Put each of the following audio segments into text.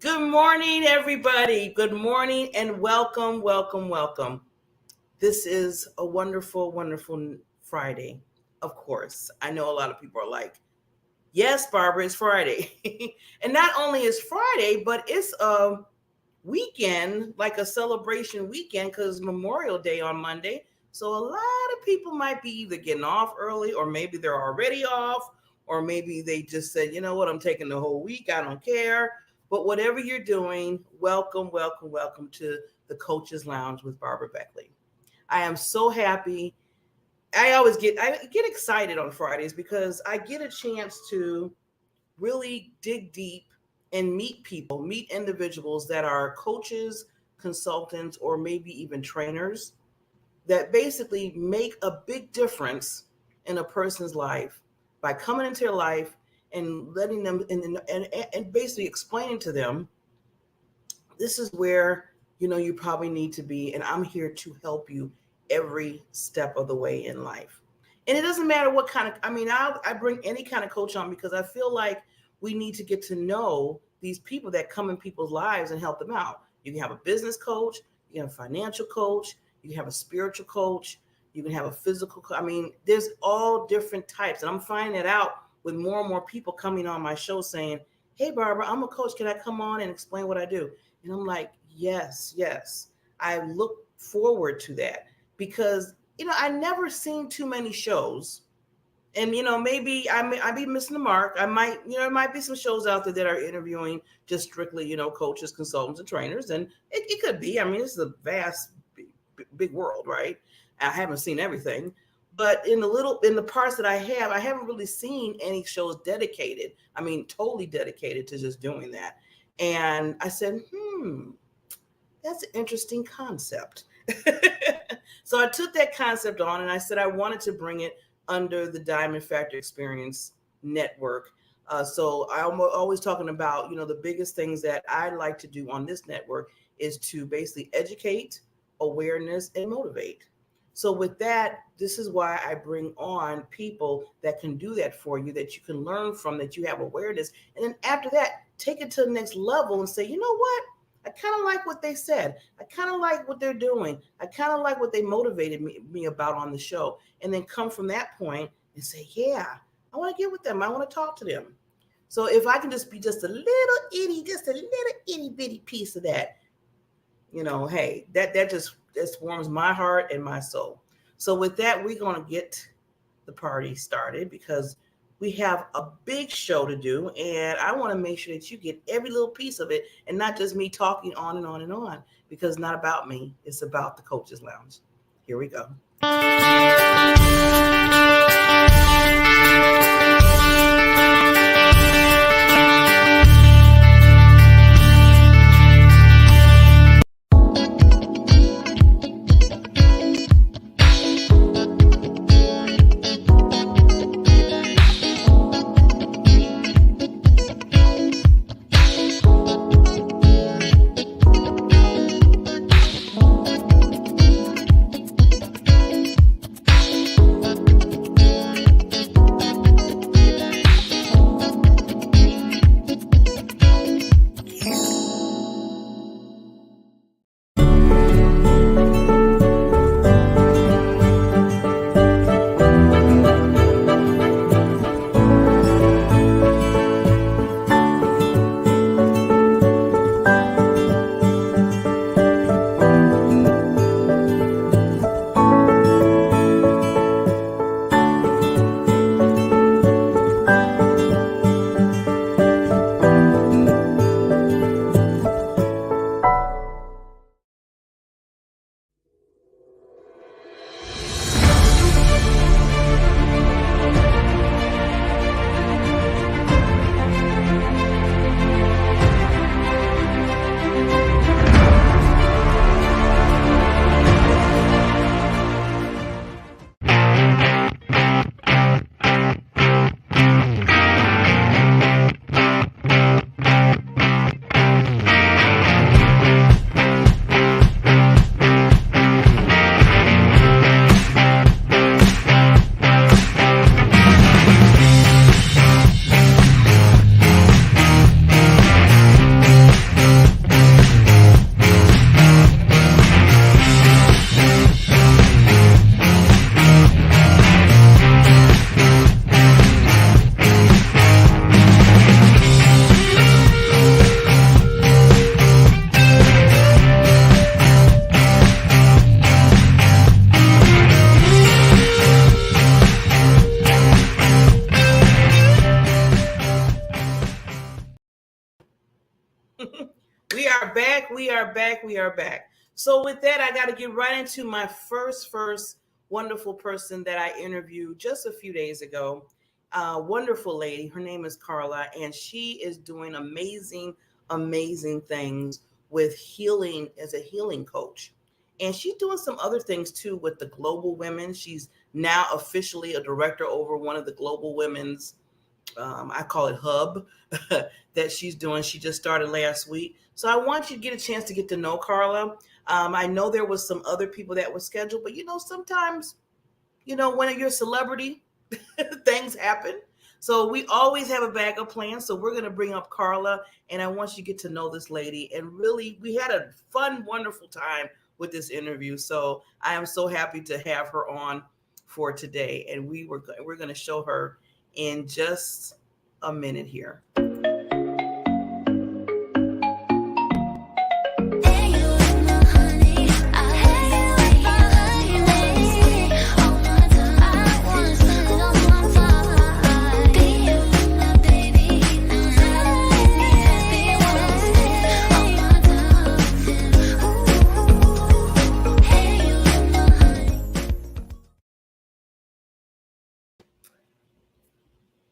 Good morning, everybody. Good morning and welcome, welcome, welcome. This is a wonderful, wonderful Friday. Of course, I know a lot of people are like, yes, Barbara, it's Friday. And not only is Friday, but it's a weekend, like a celebration weekend, because Memorial Day on Monday. So a lot of people might be either getting off early, or maybe they're already off, or maybe they just said, you know what, I'm taking the whole week. I don't care. But whatever you're doing, welcome, welcome, welcome to the Coaches Lounge with Barbara Beckley. I am so happy. I get excited on Fridays because I get a chance to really dig deep and meet people, meet individuals that are coaches, consultants, or maybe even trainers that basically make a big difference in a person's life by coming into their life and letting them and basically explaining to them, this is where you probably need to be, and I'm here to help you every step of the way in life. And it doesn't matter what kind of, I bring any kind of coach on because I feel like we need to get to know these people that come in people's lives and help them out. You can have a business coach, you can have a financial coach, you can have a spiritual coach, you can have a physical there's all different types. And I'm finding it out with more and more people coming on my show saying, hey, Barbara, I'm a coach. Can I come on and explain what I do? And I'm like, yes. I look forward to that because, I never seen too many shows. And, maybe I be missing the mark. I might, there might be some shows out there that are interviewing just strictly, coaches, consultants, and trainers. And it could be. This is a vast, big world, right? I haven't seen everything. But in the parts that I haven't really seen any shows dedicated. Totally dedicated to just doing that. And I said, that's an interesting concept. So I took that concept on and I said I wanted to bring it under the Diamond Factor Experience Network. So I'm always talking about, the biggest things that I like to do on this network is to basically educate, awareness, and motivate. So with that, this is why I bring on people that can do that for you, that you can learn from, that you have awareness. And then after that, take it to the next level and say, you know what? I kind of like what they said. I kind of like what they're doing. I kind of like what they motivated me about on the show. And then come from that point and say, yeah, I want to get with them. I want to talk to them. So if I can just be just a little itty bitty piece of that, hey, that just warms my heart and my soul. So with that, we're going to get the party started because we have a big show to do, and I want to make sure that you get every little piece of it and not just me talking on and on and on, because it's not about me. It's about the Coaches Lounge. Here we go. We are back. We are back. We are back. So with that, I got to get right into my first wonderful person that I interviewed just a few days ago. Wonderful lady. Her name is Carla, and she is doing amazing things with healing as a healing coach. And she's doing some other things too with the Global Women. She's now officially a director over one of the Global Women's I call it hub that she's doing. She just started last week. So I want you to get a chance to get to know Carla. I know there was some other people that were scheduled, but sometimes, when you're a celebrity, things happen. So we always have a backup plan. So we're going to bring up Carla, and I want you to get to know this lady. And really, we had a fun, wonderful time with this interview. So I am so happy to have her on for today. And we're going to show her in just a minute here.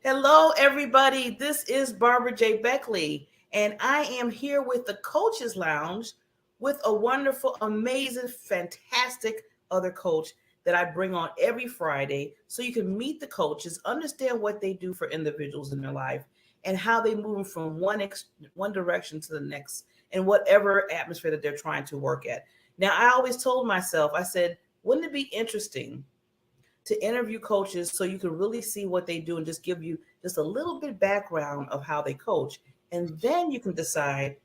Hello, everybody. This is Barbara J. Beckley, and I am here with the Coaches Lounge with a wonderful, amazing, fantastic other coach that I bring on every Friday so you can meet the coaches, understand what they do for individuals in their life, and how they move from one direction to the next in whatever atmosphere that they're trying to work at. Now, I always told myself, I said, wouldn't it be interesting to interview coaches so you can really see what they do and just give you just a little bit background of how they coach. And then you can decide,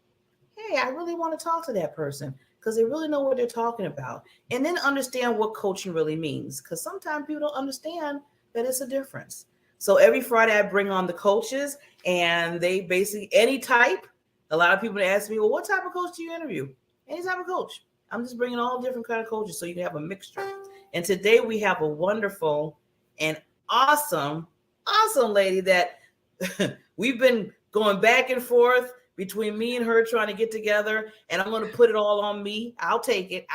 hey, I really want to talk to that person because they really know what they're talking about. And then understand what coaching really means, because sometimes people don't understand that it's a difference. So every Friday I bring on the coaches, and they basically any type. A lot of people ask me, well, what type of coach do you interview? Any type of coach. I'm just bringing all different kind of coaches so you can have a mixture. And today we have a wonderful and awesome lady that we've been going back and forth between me and her trying to get together. And I'm going to put it all on me. I'll take it.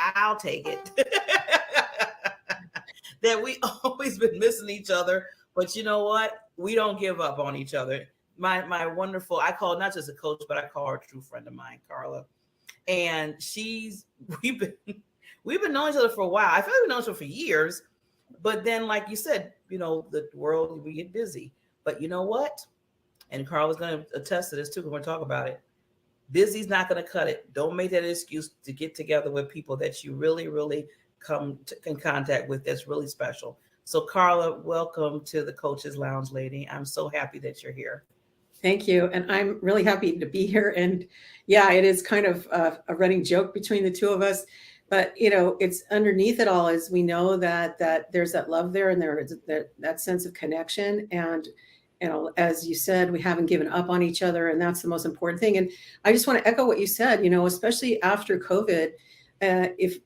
That we always been missing each other. But you know what? We don't give up on each other. My wonderful, I call not just a coach, but I call her a true friend of mine, Carla. And we've been knowing each other for a while. I feel like we've known each other for years, but then, like you said, the world, we get busy. But you know what? And Carla's going to attest to this too. We're going to talk about it. Busy's not going to cut it. Don't make that an excuse to get together with people that you really, really come in contact with. That's really special. So, Carla, welcome to the Coaches Lounge, lady. I'm so happy that you're here. Thank you. And I'm really happy to be here. And yeah, it is kind of a running joke between the two of us. But, it's underneath it all is we know that there's that love there, and there is that sense of connection. And, as you said, we haven't given up on each other. And that's the most important thing. And I just want to echo what you said, especially after COVID, if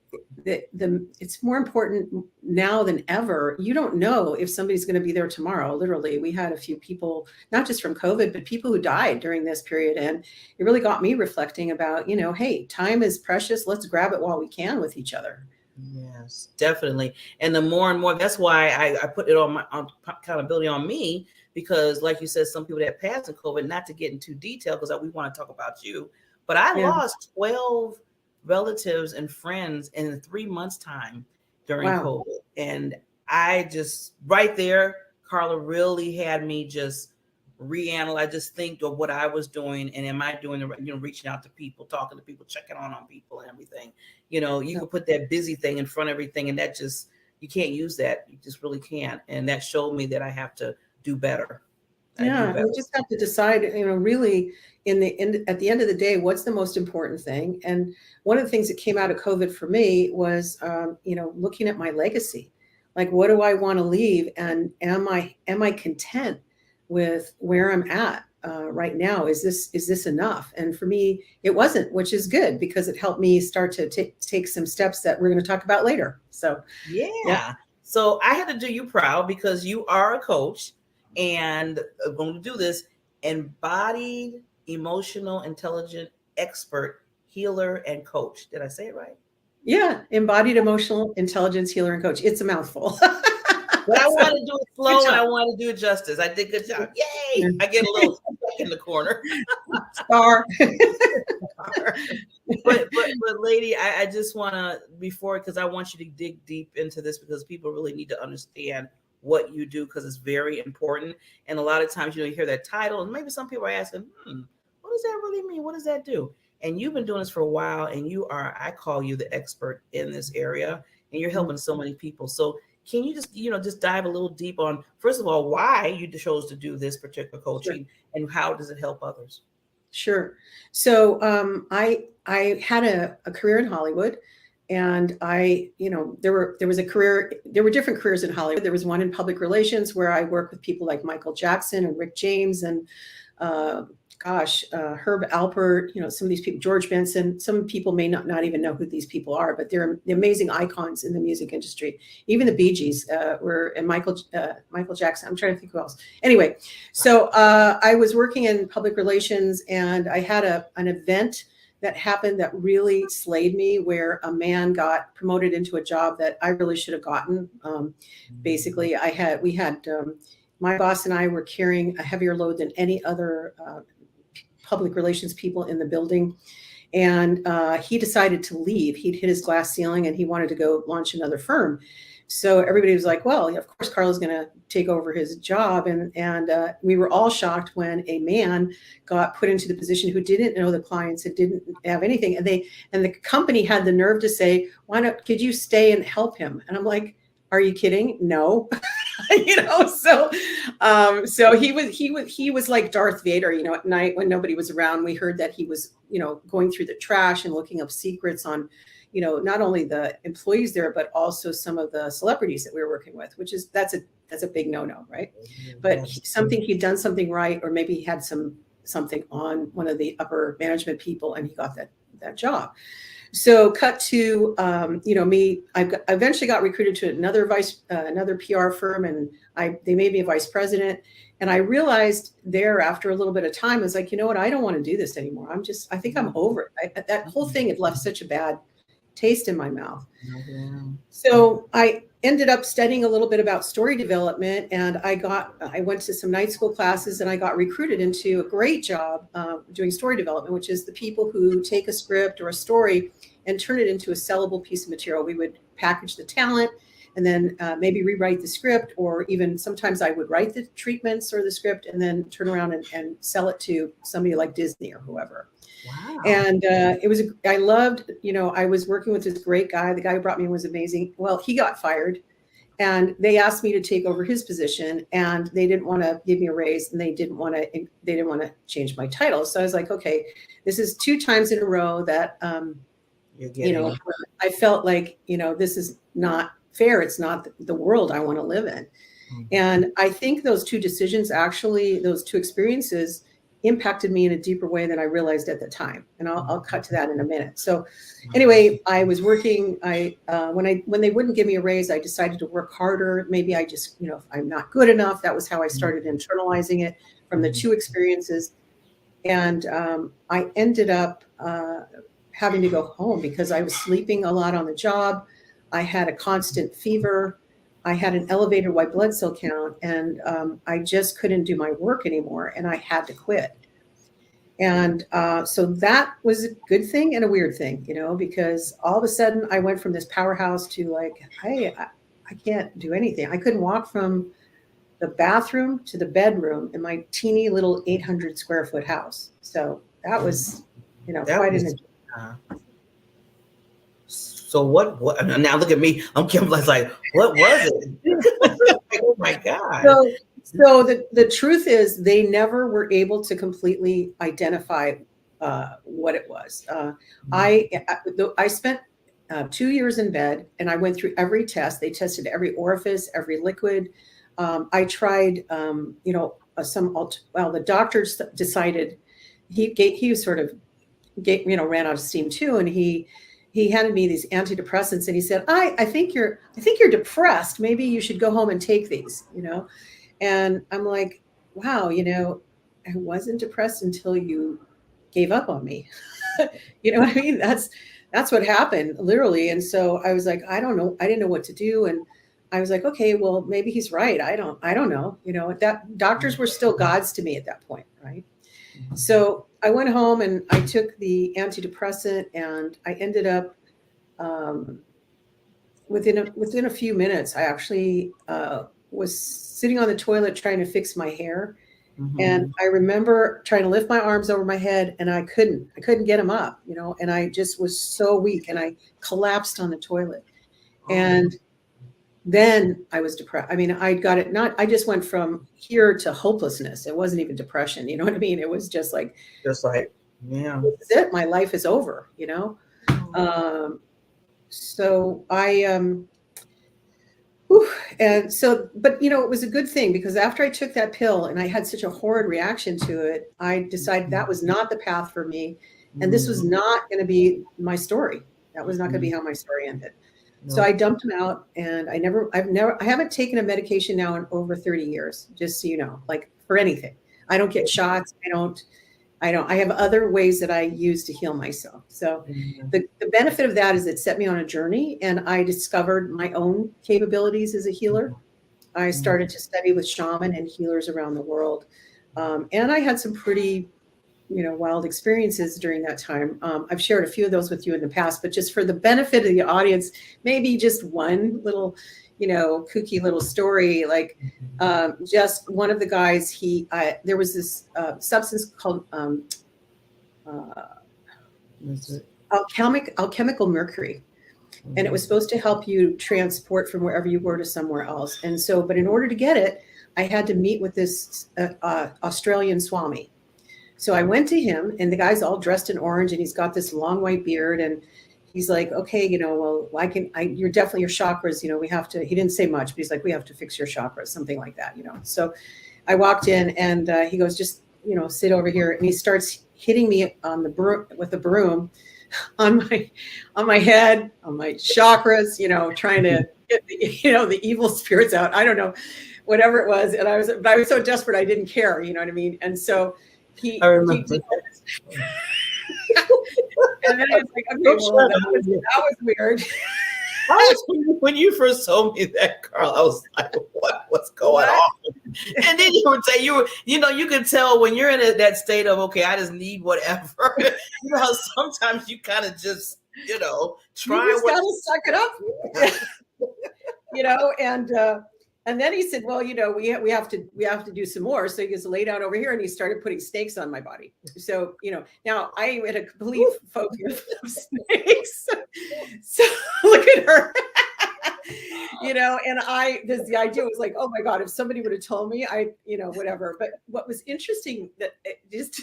it's more important now than ever. You don't know if somebody's going to be there tomorrow. Literally, we had a few people, not just from COVID, but people who died during this period. And it really got me reflecting about, hey, time is precious. Let's grab it while we can with each other. Yes, definitely. And the more and more, that's why I put it on accountability on me, because like you said, some people that passed in COVID, not to get into detail because we want to talk about you, but I lost 12 relatives and friends in 3 months time during COVID. And I just right there, Carla really had me just reanalyze, just think of what I was doing, and am I doing the right, reaching out to people, talking to people, checking on people and everything. You can put that busy thing in front of everything, and that just, you can't use that. You just really can't. And that showed me that I have to do better. We just have to decide, really at the end of the day, what's the most important thing. And one of the things that came out of COVID for me was, looking at my legacy, like, what do I want to leave? And am I content with where I'm at right now? Is this enough? And for me, it wasn't, which is good because it helped me start to take some steps that we're going to talk about later. So, yeah. So I had to do you proud because you are a coach. And I'm going to do this embodied, emotional, intelligent expert healer and coach. Did I say it right? Yeah, embodied emotional intelligence healer and coach. It's a mouthful. But I So, want to do it good slow and I job. want to do it justice. I did good job. Yay! I get a little stuck in the corner. Star. but lady, I just want to before because I want you to dig deep into this because people really need to understand what you do because it's very important. And a lot of times you hear that title and maybe some people are asking, what does that really mean? What does that do? And you've been doing this for a while and you are, I call you the expert in this area and you're helping so many people. So can you just, just dive a little deep on, first of all, why you chose to do this particular Sure. coaching and how does it help others? Sure. So I had a career in Hollywood, and there were different careers in Hollywood. There was one in public relations where I worked with people like Michael Jackson and Rick James and uh, Herb Alpert, some of these people, George Benson. Some people may not even know who these people are, but they're amazing icons in the music industry. Even the Bee Gees and Michael Jackson. I'm trying to think who else. Anyway, so I was working in public relations, and I had an event that happened that really slayed me, where a man got promoted into a job that I really should have gotten. Basically, my boss and I were carrying a heavier load than any other public relations people in the building. And he decided to leave. He'd hit his glass ceiling and he wanted to go launch another firm. So everybody was like, well, of course, Carla's going to take over his job. And we were all shocked when a man got put into the position who didn't know the clients and didn't have anything. And the company had the nerve to say, could you stay and help him? And I'm like, are you kidding? No. So he was like Darth Vader, at night when nobody was around. We heard that he was, going through the trash and looking up secrets on, not only the employees there, but also some of the celebrities that we were working with, that's a big no-no, right? But he'd done something right, or maybe he had something on one of the upper management people, and he got that job. So cut to, me, I eventually got recruited to another PR firm, and they made me a vice president. And I realized there after a little bit of time, I was like, you know what, I don't want to do this anymore. I think I'm over it. That whole thing had left such a bad taste in my mouth. Mm-hmm. So I ended up studying a little bit about story development, and I went to some night school classes, and I got recruited into a great job doing story development, which is the people who take a script or a story and turn it into a sellable piece of material. We would package the talent and then maybe rewrite the script, or even sometimes I would write the treatments or the script and then turn around and sell it to somebody like Disney or whoever. Wow. And I loved, I was working with this great guy. The guy who brought me in was amazing. Well, he got fired, and they asked me to take over his position, and they didn't want to give me a raise, and they didn't want to change my title. So I was like, okay, this is 2 times in a row that, I felt like, this is not fair. It's not the world I want to live in. Mm-hmm. And I think those 2 decisions, actually, those 2 experiences impacted me in a deeper way than I realized at the time. And I'll cut to that in a minute. So anyway, I was working, when they wouldn't give me a raise, I decided to work harder. Maybe I just, if I'm not good enough. That was how I started internalizing it from the 2 experiences. And I ended up having to go home because I was sleeping a lot on the job. I had a constant fever. I had an elevated white blood cell count, and I just couldn't do my work anymore, and I had to quit. And so that was a good thing and a weird thing, because all of a sudden I went from this powerhouse to like, hey, I can't do anything. I couldn't walk from the bathroom to the bedroom in my teeny little 800 square foot house. So that was, quite an So what now look at me, I'm like, what was it? Oh my God. So the truth is they never were able to completely identify what it was. I spent 2 years in bed, and I went through every test. They tested every orifice, every liquid. I tried, the doctors decided he was sort of, ran out of steam too. And he handed me these antidepressants, and he said, I think you're depressed. Maybe you should go home and take these, And I'm like, wow, I wasn't depressed until you gave up on me. You know what I mean? That's what happened, literally. And so I was like, I don't know. I didn't know what to do. And I was like, okay, well, maybe he's right. I don't know. You know, that doctors were still gods to me at that point, right? So I went home and I took the antidepressant, and I ended up um, within a few minutes. I actually was sitting on the toilet trying to fix my hair, and Mhm. I remember trying to lift my arms over my head, and I couldn't get them up, you know, and I just was so weak, and I collapsed on the toilet. Oh, And then I was depressed. I mean, I got it not, I just went from here to hopelessness. It wasn't even depression. You know what I mean? It was just like, just like, yeah. this is it. My life is over, you know? Um, so I, whew, and so, but you know, it was a good thing because after I took that pill and I had such a horrid reaction to it, I decided that was not the path for me. And this was Mhm. not going to be my story. That was not going to be Mhm. how my story ended. So I No. dumped him out, and I haven't taken a medication now in over 30 years, just so you know, like for anything. I don't get shots. I have other ways that I use to heal myself. So Mhm. the benefit of that is it set me on a journey, and I discovered my own capabilities as a healer. I Mhm. started to study with shaman and healers around the world. And I had some pretty, you know, wild experiences during that time. I've shared a few of those with you in the past, but just for the benefit of the audience, maybe just one little, you know, kooky little story. Like just one of the guys, there was this substance called uh, That's it. alchemical mercury, and it was Mhm. supposed to help you transport from wherever you were to somewhere else. And so, but in order to get it, I had to meet with this Australian Swami. So I went to him, and the guy's all dressed in orange, and he's got this long white beard, and he's like, okay, you know, well, you're definitely your chakras, you know, we have to, he didn't say much, but he's like, we have to fix your chakras, something like that, you know. So I walked in, and he goes, just, you know, sit over here. And he starts hitting me on the broom with a broom on my head, on my chakras, you know, trying to get the, you know, the evil spirits out. I don't know, whatever it was. And but I was so desperate, I didn't care, you know what I mean? And so I he remember. did, and then I was like, okay, I'm well, sure. that was weird. I was when you first told me that, Carl. I was like, what's going What? on?" And then you would say you know, you can tell when you're in that state of okay, I just need whatever. You know how sometimes you kind of just You try just what. gotta suck it up. You know, and then he said, well, you know, we have to do some more. So he just lay down over here, and he started putting snakes on my body. So, you know, now I had a complete phobia of snakes. So look at her. You know, and the idea was like, oh my God, if somebody would have told me, you know, whatever. But what was interesting that it just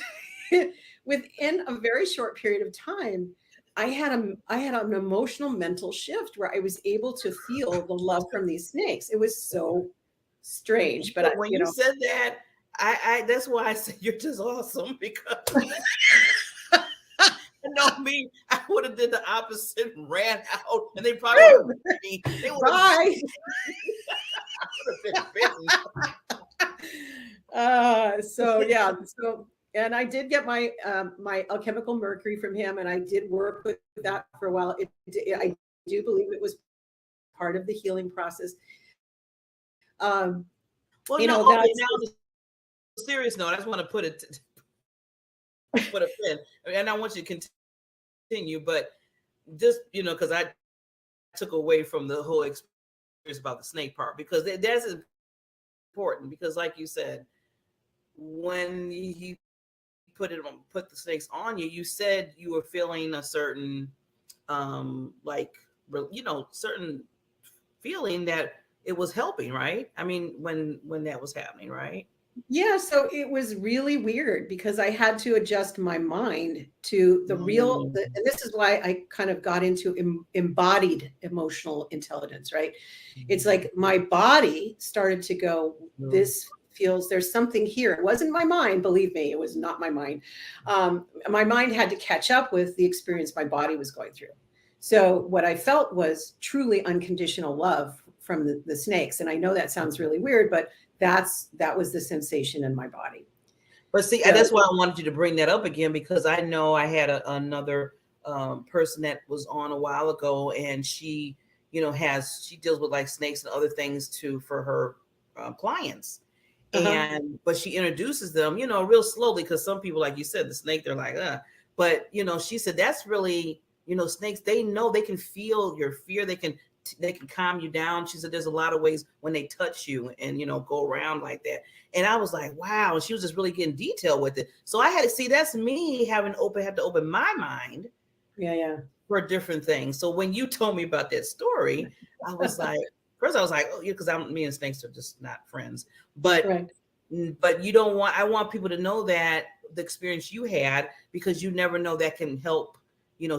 within a very short period of time, I had an emotional mental shift where I was able to feel the love from these snakes. It was so strange, but When you you know, said that, I that's why I said you're just awesome because you know me, I would have did the opposite and ran out, and they probably would have me. They would have bye. been busy. So yeah, and I did get my alchemical mercury from him, and I did work with that for a while. I do believe it was part of the healing process. Um, Well, you no, know, okay. that's Now on a serious note, I just want to put a pin, and I want you to continue, but just because I took away from the whole experience about the snake part because that's important because, like you said, when he put the snakes on you, you said you were feeling a certain like certain feeling that it was helping, right? I mean, when that was happening, right? yeah, so it was really weird because I had to adjust my mind to and this is why I kind of got into embodied emotional intelligence, right? It's like my body started to go, this feels, there's something here. It wasn't my mind, believe me, it was not my mind. My mind had to catch up with the experience my body was going through. So what I felt was truly unconditional love from the snakes. And I know that sounds really weird, but that was the sensation in my body. But see, So, that's why I wanted you to bring that up again, because I know I had another person that was on a while ago, and she, she deals with like snakes and other things too for her clients. uh-huh. And but she introduces them, real slowly, because some people, like you said, the snake, they're like, but she said that's really, snakes, they know, they can feel your fear, they can calm you down. She said there's a lot of ways when they touch you and go around like that. And I was like, wow. And she was just really getting detailed with it. So I had to see, that's me had to open my mind Yeah, yeah. for different things. So when you told me about that story, I was like, first I was like, oh yeah, because me and snakes are just not friends. But Right. you don't want, I want people to know that the experience you had, because you never know, that can help,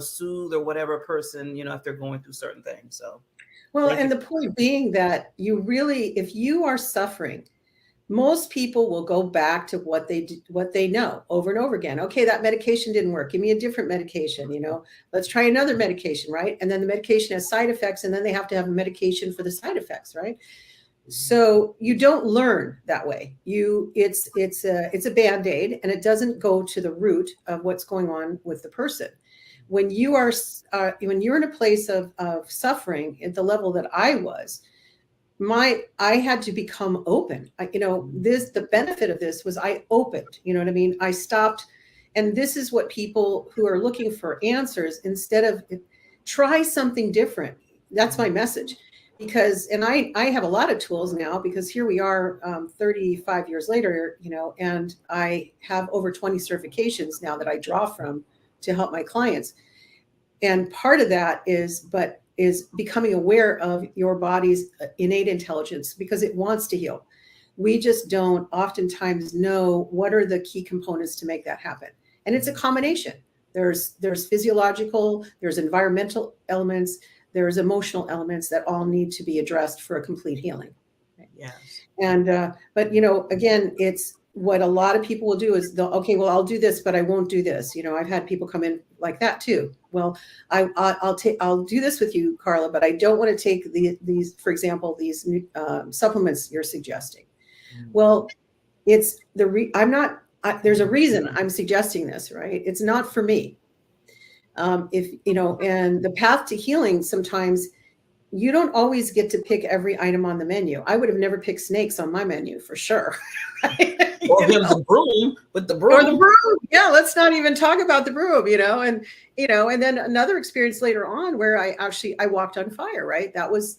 soothe or whatever person, if they're going through certain things. So Well, thank you. and the point being that you really, if you are suffering, most people will go back to what they know over and over again. Okay, that medication didn't work. Give me a different medication. Let's try another medication, right? And then the medication has side effects, and then they have to have a medication for the side effects, right? So you don't learn that way. It's a band-aid, and it doesn't go to the root of what's going on with the person. When you're in a place of suffering at the level that I was, I had to become open. The benefit of this was I opened, you know what I mean? I stopped. And this is what people who are looking for answers, instead of try something different. That's my message. And I have a lot of tools now, because here we are, 35 years later, and I have over 20 certifications now that I draw from to help my clients. And part of that is becoming aware of your body's innate intelligence, because it wants to heal. We just don't oftentimes know what are the key components to make that happen. And it's a combination. There's physiological, there's environmental elements, there's emotional elements that all need to be addressed for a complete healing. Yes. But again, it's what a lot of people will do is okay, well, I'll do this, but I won't do this. I've had people come in like that too. Well, I'll do this with you, Carla, but I don't want to take these, for example, these supplements you're suggesting. Well, there's a reason I'm suggesting this, right? It's not for me. And the path to healing, sometimes you don't always get to pick every item on the menu. I would have never picked snakes on my menu for sure. Or him the broom, with the Or the broom. broom. Yeah, let's not even talk about the broom, and then another experience later on where I walked on fire, right? That was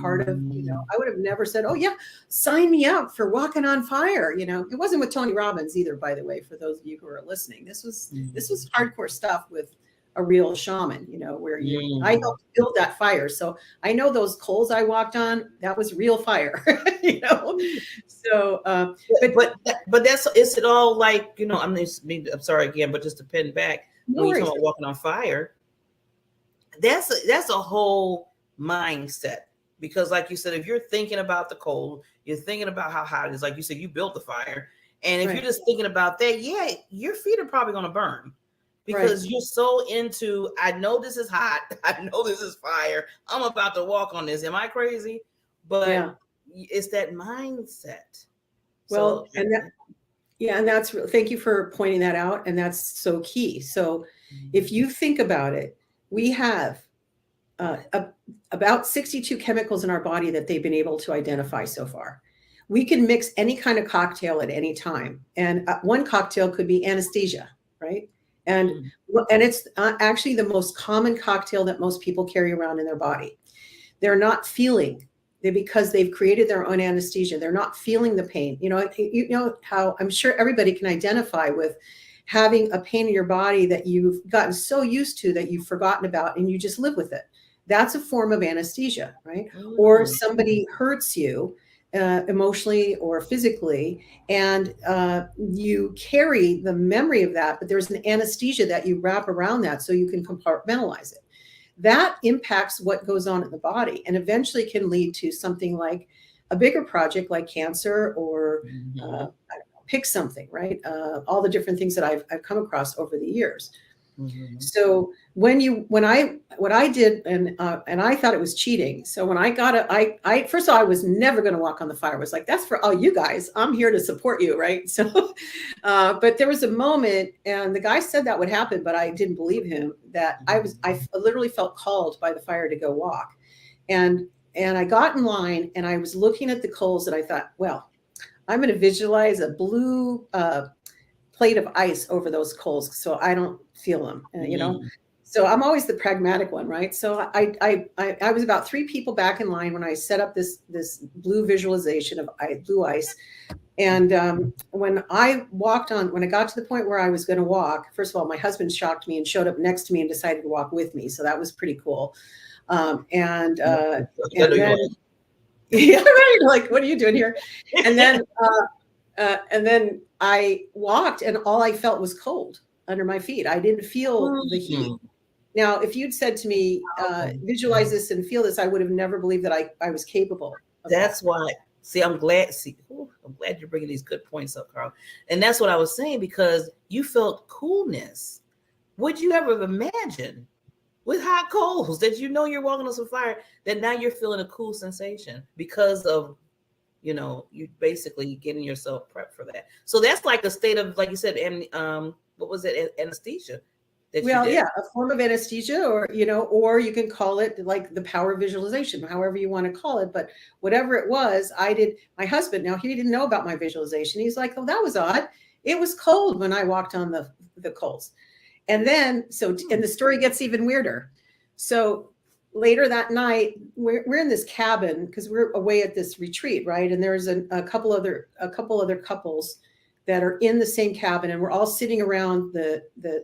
part of, I would have never said, oh yeah, sign me up for walking on fire. It wasn't with Tony Robbins either, by the way, for those of you who are listening. This was hardcore stuff with a real shaman, where I helped build that fire. So I know those coals I walked on, that was real fire, So, but is it all like, I'm sorry again, but just to pin back, no when you worries. talk about walking on fire, that's a whole mindset. Because like you said, if you're thinking about the cold, you're thinking about how hot it is, like you said, you built the fire. And if Right. you're just thinking about that, yeah, your feet are probably going to burn, because you're so into, I know this is hot, I know this is fire, I'm about to walk on this. Am I crazy? But Yeah. it's that mindset. Well, So and thank you for pointing that out. And that's so key. So if you think about it, we have about 62 chemicals in our body that they've been able to identify so far. We can mix any kind of cocktail at any time. And one cocktail could be anesthesia, right? And it's actually the most common cocktail that most people carry around in their body. They're not feeling, because they've created their own anesthesia. They're not feeling the pain. You know how I'm sure everybody can identify with having a pain in your body that you've gotten so used to that you've forgotten about, and you just live with it. That's a form of anesthesia, right? Or somebody hurts you emotionally or physically, and you carry the memory of that, but there's an anesthesia that you wrap around that so you can compartmentalize it. That impacts what goes on in the body, and eventually can lead to something like a bigger project like cancer, or pick something, right? All the different things that I've come across over the years. Mhm. So what I did, and I thought it was cheating. So when I got it, I first of all, I was never going to walk on the fire. I was like, that's for all you guys. I'm here to support you, right? So, but there was a moment, and the guy said that would happen, but I didn't believe him. That I literally felt called by the fire to go walk, and I got in line, and I was looking at the coals, and I thought, well, I'm going to visualize a blue plate of ice over those coals so I don't feel them, you know. Mhm. So I'm always the pragmatic one, right? So I was about 3 people back in line when I set up this blue visualization of blue ice. And when I got to the point where I was going to walk, first of all, my husband shocked me and showed up next to me and decided to walk with me. So that was pretty cool. Um, and uh, I know and you then, like. yeah, right. Like, what are you doing here? And then I walked, and all I felt was cold under my feet. I didn't feel the heat. Mhm. Now, if you'd said to me, Okay. visualize this and feel this, I would have never believed that I was capable of that. That's why. See, I'm glad. See, I'm glad you're bringing these good points up, Carl. And that's what I was saying, because you felt coolness. Would you ever have imagined with hot coals that you're walking on some fire, that now you're feeling a cool sensation because of, you basically getting yourself prepped for that. So that's like a state of, like you said, and what was it, anesthesia that you Well, did? yeah, a form of anesthesia, or you can call it like the power of visualization, however you want to call it. But whatever it was, I did. My husband, now he didn't know about my visualization. He's like, "Oh, that was odd. It was cold when I walked on the coals." And then, and the story gets even weirder. So later that night, we're in this cabin because we're away at this retreat, right? And there's a couple other couples that are in the same cabin, and we're all sitting around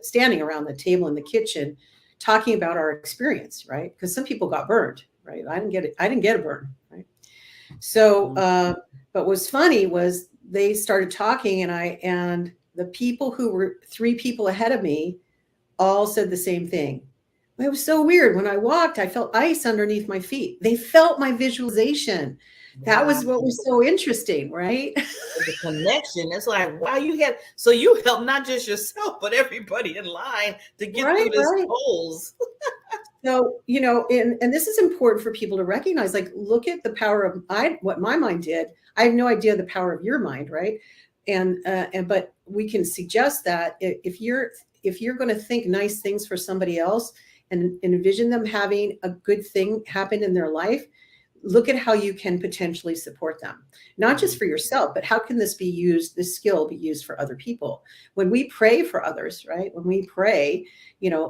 standing around the table in the kitchen, talking about our experience, right? Because some people got burned, right? I didn't get it. I didn't get a burn, right? So, but what's funny was they started talking, and the people who were 3 people ahead of me all said the same thing. It was so weird. When I walked, I felt ice underneath my feet. They felt my visualization. That Wow. was what was so interesting, right? The connection. It's like, wow, you help not just yourself, but everybody in line to get through Right, this right. polls. So, and this is important for people to recognize, like, look at the power of what my mind did. I have no idea the power of your mind, right? But we can suggest that if you're going to think nice things for somebody else and envision them having a good thing happen in their life, look at how you can potentially support them, not just for yourself, but how can this skill be used for other people? When we pray for others, right? When we pray,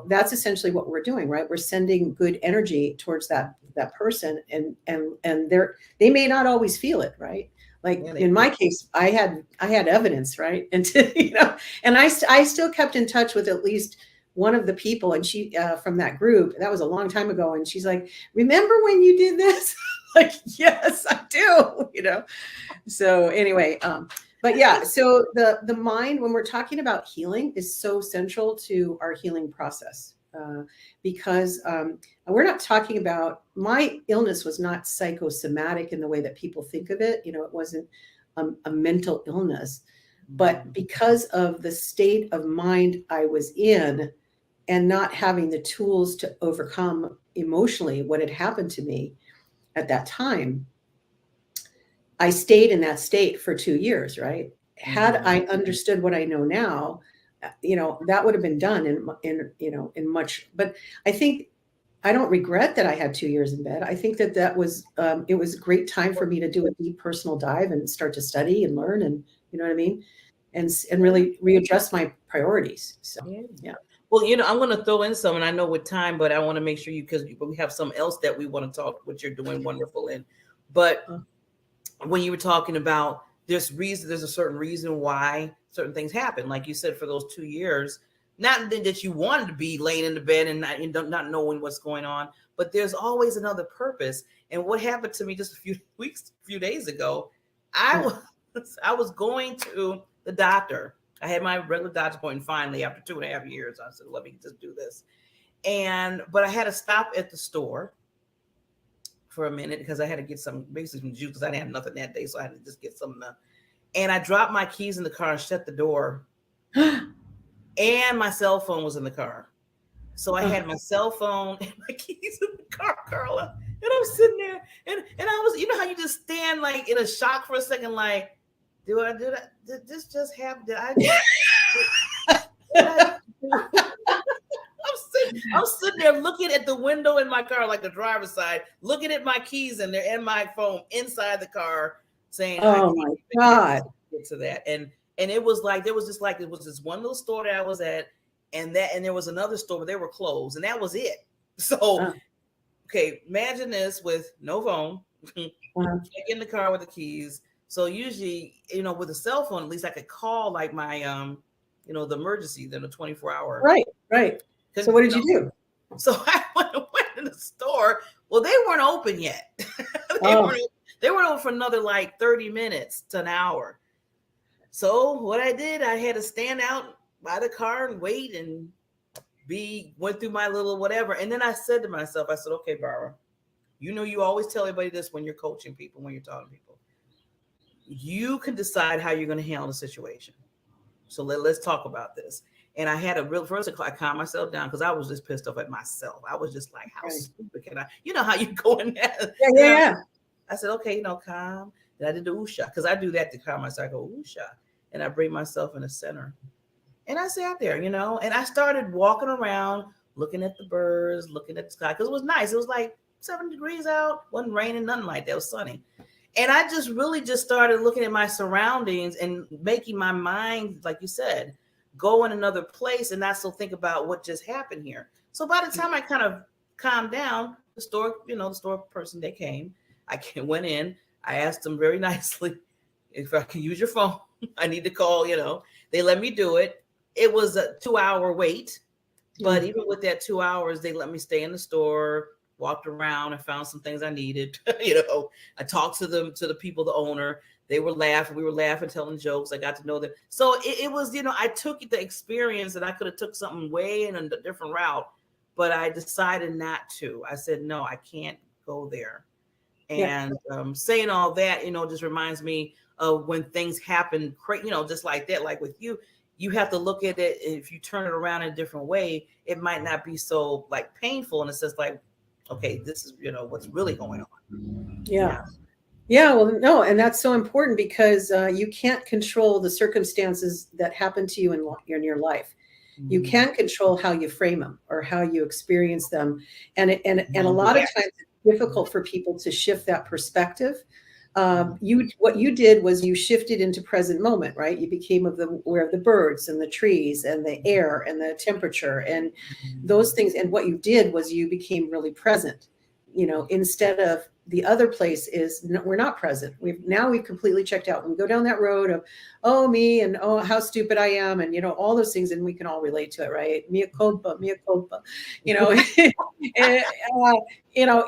that's essentially what we're doing, right? We're sending good energy towards that person, and they may not always feel it, right? Like Yeah, in my case, I had evidence, right? And and I still kept in touch with at least one of the people, and she from that group. That was a long time ago, and she's like, "Remember when you did this?" Like, yes, I do. So anyway, but yeah, so the mind, when we're talking about healing, is so central to our healing process, because we're not talking about, my illness was not psychosomatic in the way that people think of it. It wasn't a mental illness, but because of the state of mind I was in, and not having the tools to overcome emotionally what had happened to me at that time, I stayed in that state for 2 years, right? Had I understood what I know now, that would have been done in much. But I think I don't regret that I had 2 years in bed. I think that was it was a great time for me to do a deep personal dive and start to study and learn, and you know what I mean, and really readjust my priorities. So yeah. yeah. Well, I'm going to throw in some, and I know with time, but I want to make sure because we have some else that we want to talk, what you're doing wonderful in. But when you were talking about there's a certain reason why certain things happen, like you said, for those 2 years, not that you wanted to be laying in the bed and not knowing what's going on, but there's always another purpose. And what happened to me just a few days ago, I was going to the doctor. I had my regular doctor's appointment finally after 2.5 years. I said, let me just do this. But I had to stop at the store for a minute because I had to get basically some juice because I didn't have nothing that day. So I had to just get some. And I dropped my keys in the car and shut the door. And my cell phone was in the car. So I had my cell phone and my keys in the car, Carla. And I'm sitting there and I was, you know how you just stand like in a shock for a second, like, did this just happen? Did I do? I'm sitting there looking at the window in my car, like the driver's side, looking at my keys in there and my phone inside the car, saying, I Oh can't my even God. get to that. And it was like, it was this one little store that I was at, and there was another store, but they were closed, and that was it. So, okay, imagine this with no phone, get in the car with the keys. So usually, with a cell phone, at least I could call like my, the emergency, then the 24-hour. Right. So what did you do? So I went in the store. Well, they weren't open yet. They weren't open for another like 30 minutes to an hour. So what I did, I had to stand out by the car and wait and went through my little whatever. And then I said to myself, I said, okay, Barbara, you always tell everybody this when you're coaching people, when you're talking to people. You can decide how you're going to handle the situation. So let's talk about this. And I had I calmed myself down because I was just pissed off at myself. I was just like, how stupid can I? You know how you go in there. Yeah. I said, okay, calm. And I did the oosha because I do that to calm myself. I go oosha. And I bring myself in the center. And I sat there, and I started walking around, looking at the birds, looking at the sky, because it was nice. It was like 7 degrees out. Wasn't raining, nothing like that. It was sunny. And I just really just started looking at my surroundings and making my mind, like you said, go in another place and not so think about what just happened here. So by the time I kind of calmed down, the store person, they came. I went in. I asked them very nicely if I can use your phone. I need to call, They let me do it. It was a 2-hour wait. But even with that 2 hours, they let me stay in the store, walked around and found some things I needed. I talked to the people, the owner. They were laughing. We were laughing, telling jokes. I got to know them. So it was, I took the experience, and I could have took something way in a different route, but I decided not to. I said, no, I can't go there. And saying all that, just reminds me of when things happen, just like that, like with you. You have to look at it. If you turn it around in a different way, it might not be so like painful. And it's just like, okay, this is, what's really going on. Yeah. Well, no. And that's so important because you can't control the circumstances that happen to you in your life. Mm-hmm. You can't control how you frame them or how you experience them. And a lot of times it's difficult for people to shift that perspective. What you did was you shifted into present moment, right? You became aware of the birds and the trees and the air and the temperature and those things. And what you did was you became really present, instead of the other place is we're not present. We've completely checked out. When we go down that road of, oh, me and oh, how stupid I am. And, all those things. And we can all relate to it, right? Mea culpa.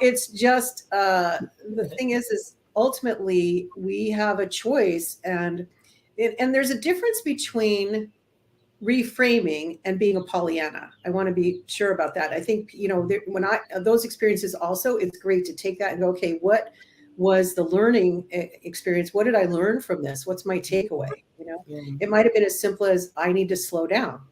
It's just, the thing is ultimately we have a choice, and there's a difference between reframing and being a Pollyanna. I want to be sure about that. I think, when those experiences also, it's great to take that and go, okay, what was the learning experience? What did I learn from this? What's my takeaway? It might have been as simple as I need to slow down.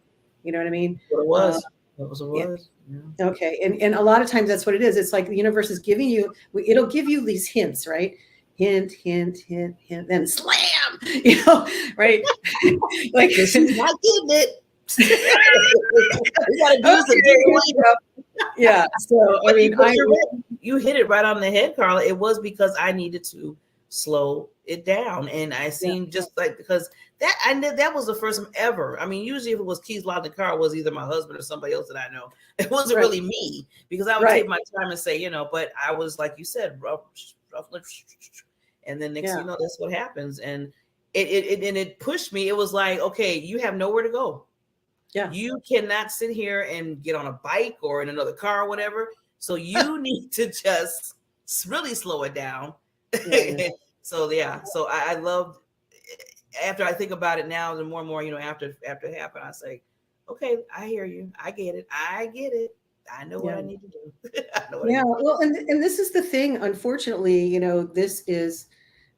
You know what I mean? What it was. That was what it was. Yeah. Okay. And a lot of times that's what it is. It's like the universe is giving you, it'll give you these hints, right? Hint, then slam, right? Like she's not getting it. Yeah. So I mean, you hit it right on the head, Carla. It was because I needed to slow it down, and I seemed just like because that was the first time ever. I mean, usually if it was keys locked in the car, it was either my husband or somebody else that I know. It wasn't really me because I would take my time and say, but I was like you said, rough. And then next thing you know, that's what happens. And it pushed me. It was like, okay, you have nowhere to go. Yeah. You cannot sit here and get on a bike or in another car or whatever. So you need to just really slow it down. So I loved, after I think about it now, the more and more, after it happened, I say, okay, I hear you. I get it. I know what I need to do. Well, and this is the thing. Unfortunately,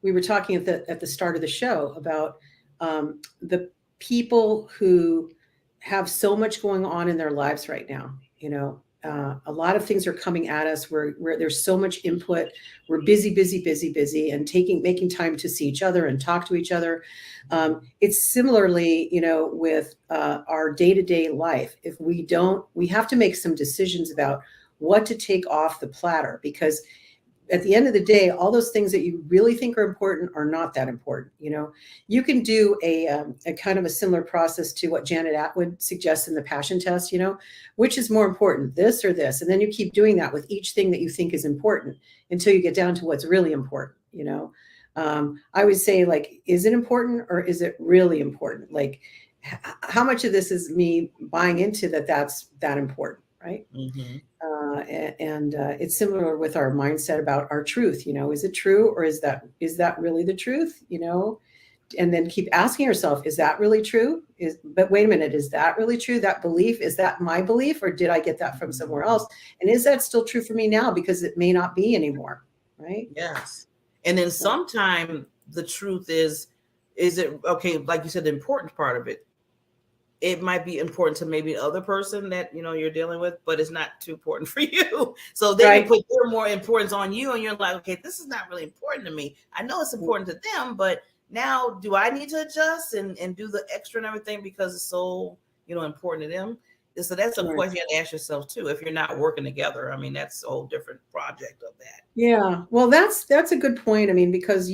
we were talking at the start of the show about the people who have so much going on in their lives right now. You know, a lot of things are coming at us where there's so much input. We're busy, busy, busy, busy, and making time to see each other and talk to each other. It's similarly, you know, with our day-to-day life. If we don't, we have to make some decisions about what to take off the platter, because at the end of the day, all those things that you really think are important are not that important. You know, you can do a kind of a similar process to what Janet Atwood suggests in the passion test, you know, which is more important, this or this? And then you keep doing that with each thing that you think is important until you get down to what's really important, you know. I would say, like, is it important or is it really important? Like, how much of this is me buying into that's that important, right? Mm-hmm. It's similar with our mindset about our truth. You know, is it true, or is that really the truth? You know, and then keep asking yourself, is that really true? But wait a minute, is that really true? That belief, is that my belief, or did I get that from somewhere else? And is that still true for me now? Because it may not be anymore, right? Yes. And then sometime the truth is it okay? Like you said, the important part of it might be important to maybe the other person that, you know, you're dealing with, but it's not too important for you. So then you put their more importance on you, and you're like, okay, this is not really important to me. I know it's important to them, but now do I need to adjust and do the extra and everything because it's so, you know, important to them? So that's a question you have to ask yourself too. If you're not working together, I mean, that's a whole different project of that. Yeah. Well, that's a good point. I mean, because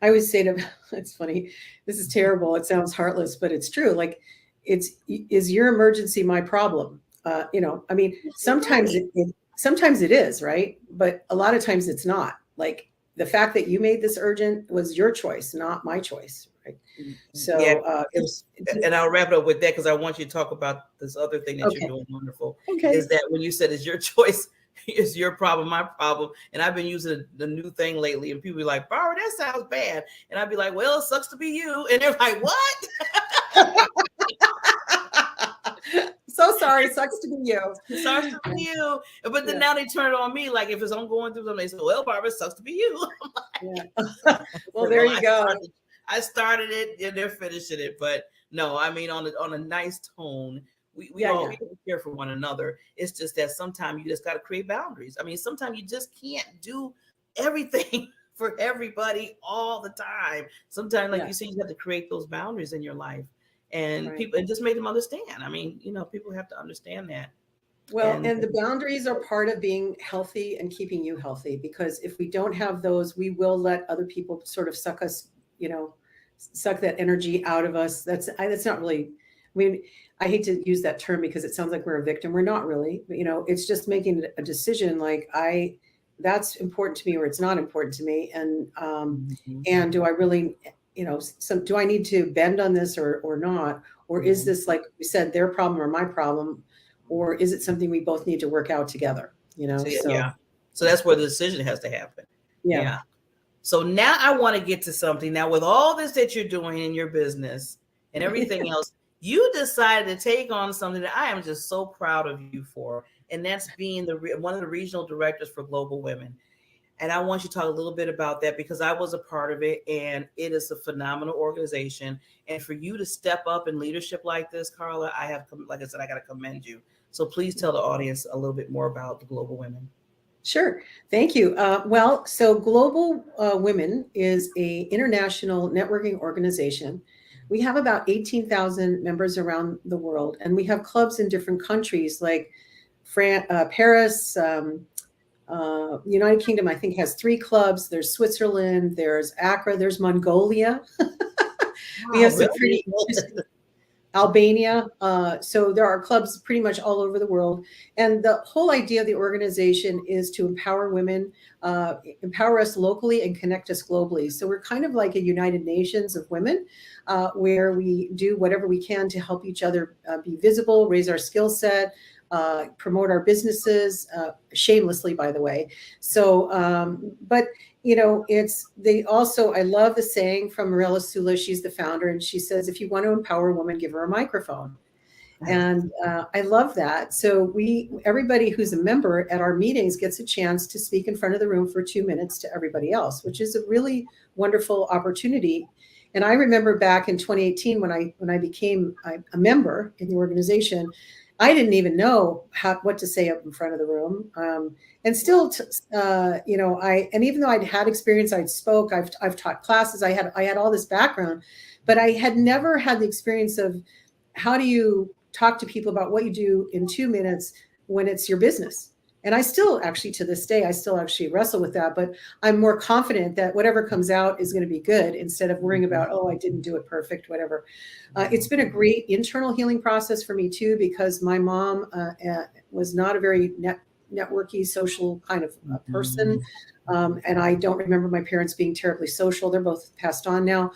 I would say to, it's funny, this is terrible. It sounds heartless, but it's true. Like, is your emergency my problem? You know, I mean, sometimes sometimes it is, right? But a lot of times it's not. Like, the fact that you made this urgent was your choice, not my choice, right? So, yeah, and I'll wrap it up with that because I want you to talk about this other thing that you're doing wonderful. Okay. Is that when you said it's your choice, it's your problem, my problem. And I've been using the new thing lately, and people be like, Barbara, that sounds bad. And I'd be like, well, it sucks to be you. And they're like, what? So sorry, sucks to be you. Sucks to be you. But then now they turn it on me. Like, if I'm going through something, they say, well, Barbara, it sucks to be you. Well, there you go. I started it and they're finishing it. But no, I mean, on a nice tone, we all care for one another. It's just that sometimes you just got to create boundaries. I mean, sometimes you just can't do everything for everybody all the time. Sometimes, like you said, you have to create those boundaries in your life. And people, and just make them understand. I mean, you know, people have to understand that. Well, and the boundaries are part of being healthy and keeping you healthy, because if we don't have those, we will let other people sort of suck us, you know, suck that energy out of us. That's not really, I mean, I hate to use that term because it sounds like we're a victim. We're not really, but, you know, it's just making a decision like, that's important to me or it's not important to me. And, and do I really, you know, do I need to bend on this or not? Or is this, like we said, their problem or my problem? Or is it something we both need to work out together? You know? So that's where the decision has to happen. Yeah. So now I want to get to something. Now, with all this that you're doing in your business and everything else, you decided to take on something that I am just so proud of you for. And that's being one of the regional directors for Global Women. And I want you to talk a little bit about that because I was a part of it, and it is a phenomenal organization. And for you to step up in leadership like this, Carla, like I said, I got to commend you. So please tell the audience a little bit more about the Global Women. Sure. Thank you. Well, so Global Women is an international networking organization. We have about 18,000 members around the world, and we have clubs in different countries like Paris, United Kingdom, I think, has 3 clubs. There's Switzerland, there's Accra, there's Mongolia. We have some pretty interesting, Albania. So there are clubs pretty much all over the world. And the whole idea of the organization is to empower women, empower us locally and connect us globally. So we're kind of like a United Nations of women, where we do whatever we can to help each other be visible, raise our skill set, promote our businesses, shamelessly, by the way. So, but you know, I love the saying from Marilla Sula. She's the founder, and she says, if you want to empower a woman, give her a microphone. And I love that. So everybody who's a member at our meetings gets a chance to speak in front of the room for 2 minutes to everybody else, which is a really wonderful opportunity. And I remember back in 2018 when I became a member in the organization, I didn't even know what to say up in front of the room. And still, you know, and even though I'd had experience, I've taught classes, I had all this background, but I had never had the experience of how do you talk to people about what you do in 2 minutes when it's your business. And I still actually, to this day, I still actually wrestle with that, but I'm more confident that whatever comes out is going to be good instead of worrying about, oh, I didn't do it perfect, whatever. It's been a great internal healing process for me too, because my mom was not a very networky, social kind of person. And I don't remember my parents being terribly social. They're both passed on now.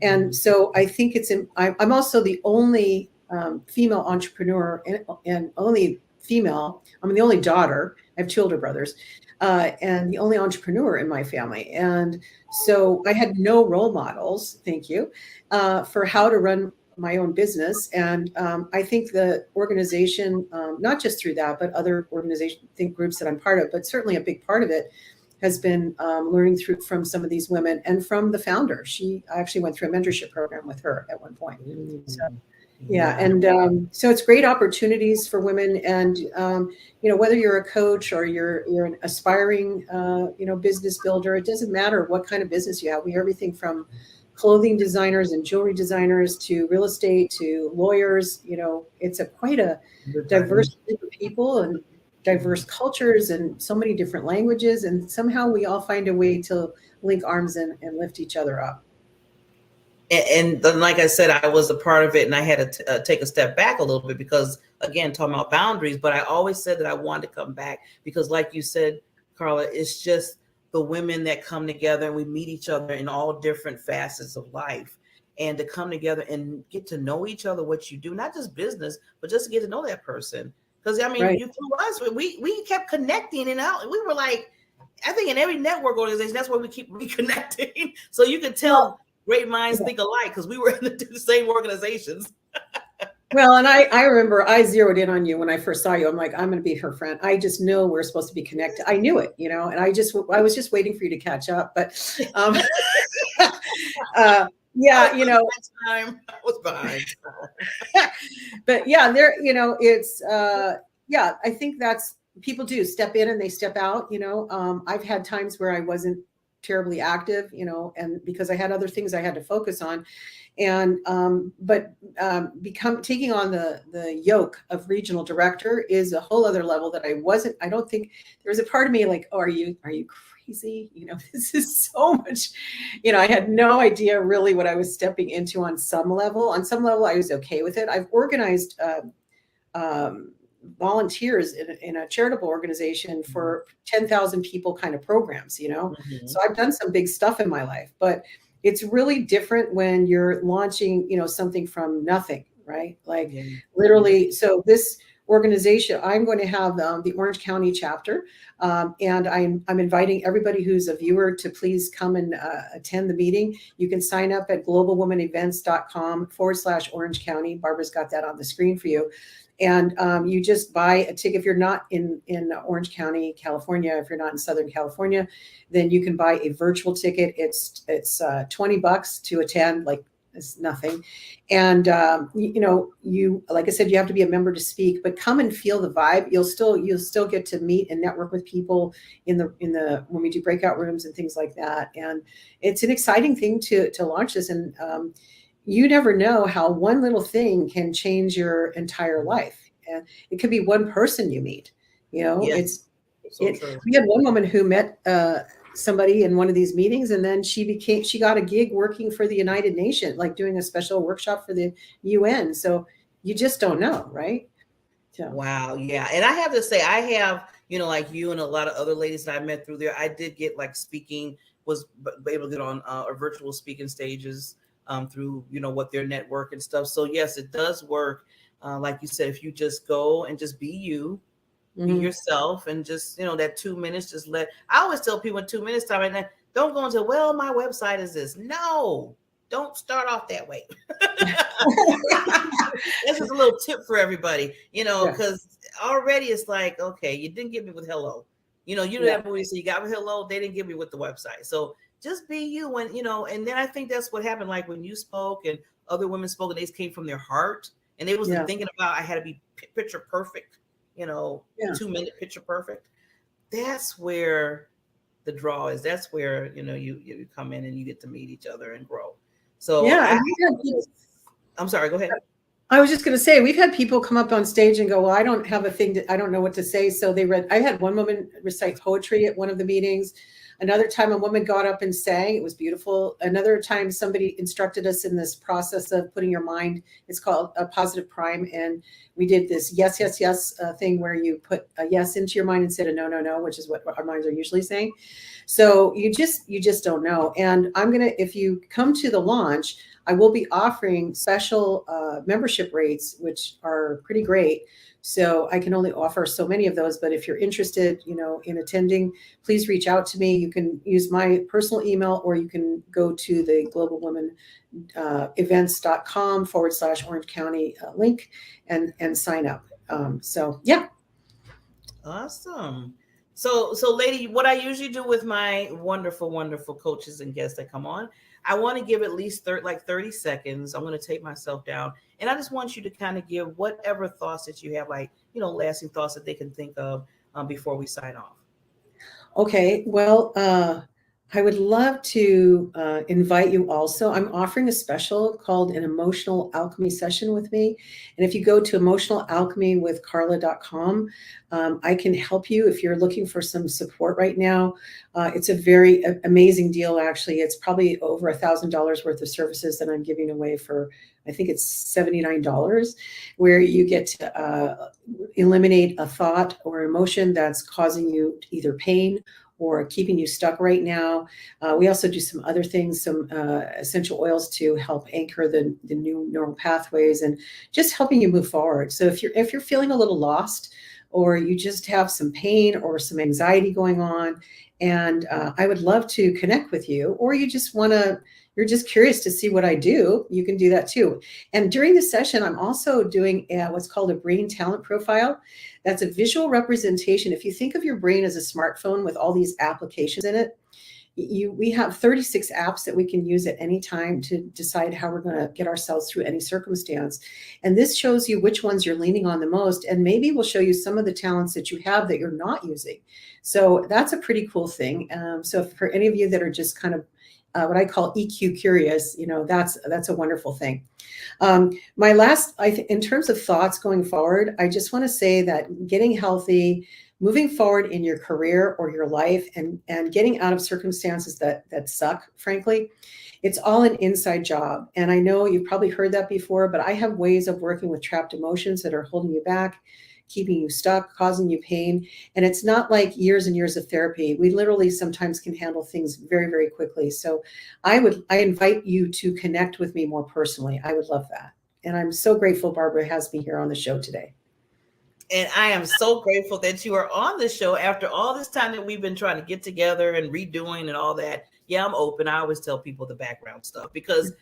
And so I think I'm also the only female entrepreneur and only female. I'm the only daughter. I have 2 older brothers, and the only entrepreneur in my family. And so I had no role models, thank you, for how to run my own business. And I think the organization, not just through that, but other groups that I'm part of, but certainly a big part of it has been learning from some of these women and from the founder. I actually went through a mentorship program with her at one point. So, yeah. And so it's great opportunities for women. And, you know, whether you're a coach or you're an aspiring, you know, business builder, it doesn't matter what kind of business you have. We have everything from clothing designers and jewelry designers to real estate to lawyers. You know, it's quite a diverse group of people and diverse cultures and so many different languages. And somehow we all find a way to link arms and lift each other up. And then, like I said, I was a part of it, and I had to take a step back a little bit because, again, talking about boundaries. But I always said that I wanted to come back because, like you said, Carla, it's just the women that come together and we meet each other in all different facets of life, and to come together and get to know each other, what you do, not just business, but just to get to know that person. Because I mean, you through us, we kept connecting, and out, we were like, I think in every network organization, that's where we keep reconnecting. So you can tell. Great minds think alike because we were in the same organizations. Well, and I remember I zeroed in on you when I first saw you. I'm like, I'm going to be her friend. I just know we're supposed to be connected. I knew it, you know, and I was just waiting for you to catch up. But yeah, you know, I was behind. But yeah, you know, it's yeah, I think that's people do step in and they step out. You know, I've had times where I wasn't terribly active, you know, and because I had other things I had to focus on. And but taking on the yoke of regional director is a whole other level that I don't think there was a part of me like, oh, are you crazy? You know, this is so much, you know, I had no idea really what I was stepping into on some level. On some level, I was okay with it. I've organized volunteers in a charitable organization for 10,000 people kind of programs, you know. So I've done some big stuff in my life, but it's really different when you're launching, you know, something from nothing, right? Like literally. So this organization, I'm going to have the Orange County chapter, and I'm inviting everybody who's a viewer to please come and attend the meeting. You can sign up at globalwomanevents.com/Orange County. Barbara's got that on the screen for you. And you just buy a ticket. If you're not in Orange County, California, if you're not in Southern California, then you can buy a virtual ticket. It's $20 to attend, like it's nothing. And you know, like I said, you have to be a member to speak, but come and feel the vibe. You'll still get to meet and network with people in the when we do breakout rooms and things like that. And it's an exciting thing to launch this. And you never know how one little thing can change your entire life. And it could be one person you meet, you know. Yes. We had one woman who met somebody in one of these meetings, and then she got a gig working for the United Nations, like doing a special workshop for the UN. So you just don't know, right? So. Wow. Yeah. And I have to say, I have, you know, like you and a lot of other ladies that I met through there, I did get like was able to get on a virtual speaking stages through, you know, what their network and stuff. So yes, it does work. Like you said, if you just go and just be you, be yourself, and just, you know, that 2 minutes, I always tell people in 2 minutes time, and don't go and say, well, my website is this. No, don't start off that way. This is a little tip for everybody, you know, because already it's like, okay, you didn't get me with hello. You know, you know that movie, so you got me hello, they didn't get me with the website. So just be you. When, you know, and then I think that's what happened. Like when you spoke and other women spoke, and they came from their heart and they wasn't Yeah. thinking about I had to be picture perfect, you know, Yeah. 2-minute picture perfect. That's where the draw is. That's where, you know, you come in and you get to meet each other and grow. So Yeah. And we've had people, I'm sorry, go ahead. I was just going to say, we've had people come up on stage and go, well, I don't have a thing I don't know what to say. So I had one woman recite poetry at one of the meetings. Another time a woman got up and sang. It was beautiful. Another time somebody instructed us in this process of putting your mind, it's called a positive prime. And we did this yes, yes, yes thing where you put a yes into your mind instead of no, no, no, which is what our minds are usually saying. So you just don't know. And if you come to the launch, I will be offering special membership rates, which are pretty great. So I can only offer so many of those. But if you're interested, you know, in attending, please reach out to me. You can use my personal email, or you can go to the Global Women events.com/Orange County link and sign up. So yeah. Awesome. So lady, what I usually do with my wonderful coaches and guests that come on, I want to give at least 30 seconds. I'm going to take myself down, and I just want you to kind of give whatever thoughts that you have, like, you know, lasting thoughts that they can think of before we sign off. Okay, well, I would love to invite you also. I'm offering a special called an emotional alchemy session with me. And if you go to emotionalalchemywithcarla.com, I can help you if you're looking for some support right now. It's a very amazing deal, actually. It's probably over $1,000 worth of services that I'm giving away for, I think it's $79, where you get to eliminate a thought or emotion that's causing you either pain or keeping you stuck right now. We also do some other things, some essential oils to help anchor the new neural pathways and just helping you move forward. So if you're feeling a little lost, or you just have some pain or some anxiety going on, and I would love to connect with you, or you're just curious to see what I do, you can do that too. And during the session, I'm also doing what's called a brain talent profile. That's a visual representation. If you think of your brain as a smartphone with all these applications in it, we have 36 apps that we can use at any time to decide how we're going to get ourselves through any circumstance. And this shows you which ones you're leaning on the most, and maybe we'll show you some of the talents that you have that you're not using. So that's a pretty cool thing. So for any of you that are just kind of what I call EQ curious, you know, that's a wonderful thing. My last, in terms of thoughts going forward, I just want to say that getting healthy, moving forward in your career or your life, and getting out of circumstances that suck, frankly, it's all an inside job. And I know you've probably heard that before, but I have ways of working with trapped emotions that are holding you back, keeping you stuck, causing you pain. And it's not like years and years of therapy. We literally sometimes can handle things very, very quickly. So I invite you to connect with me more personally. I would love that. And I'm so grateful Barbara has me here on the show today. And I am so grateful that you are on the show after all this time that we've been trying to get together and redoing and all that. Yeah, I'm open. I always tell people the background stuff because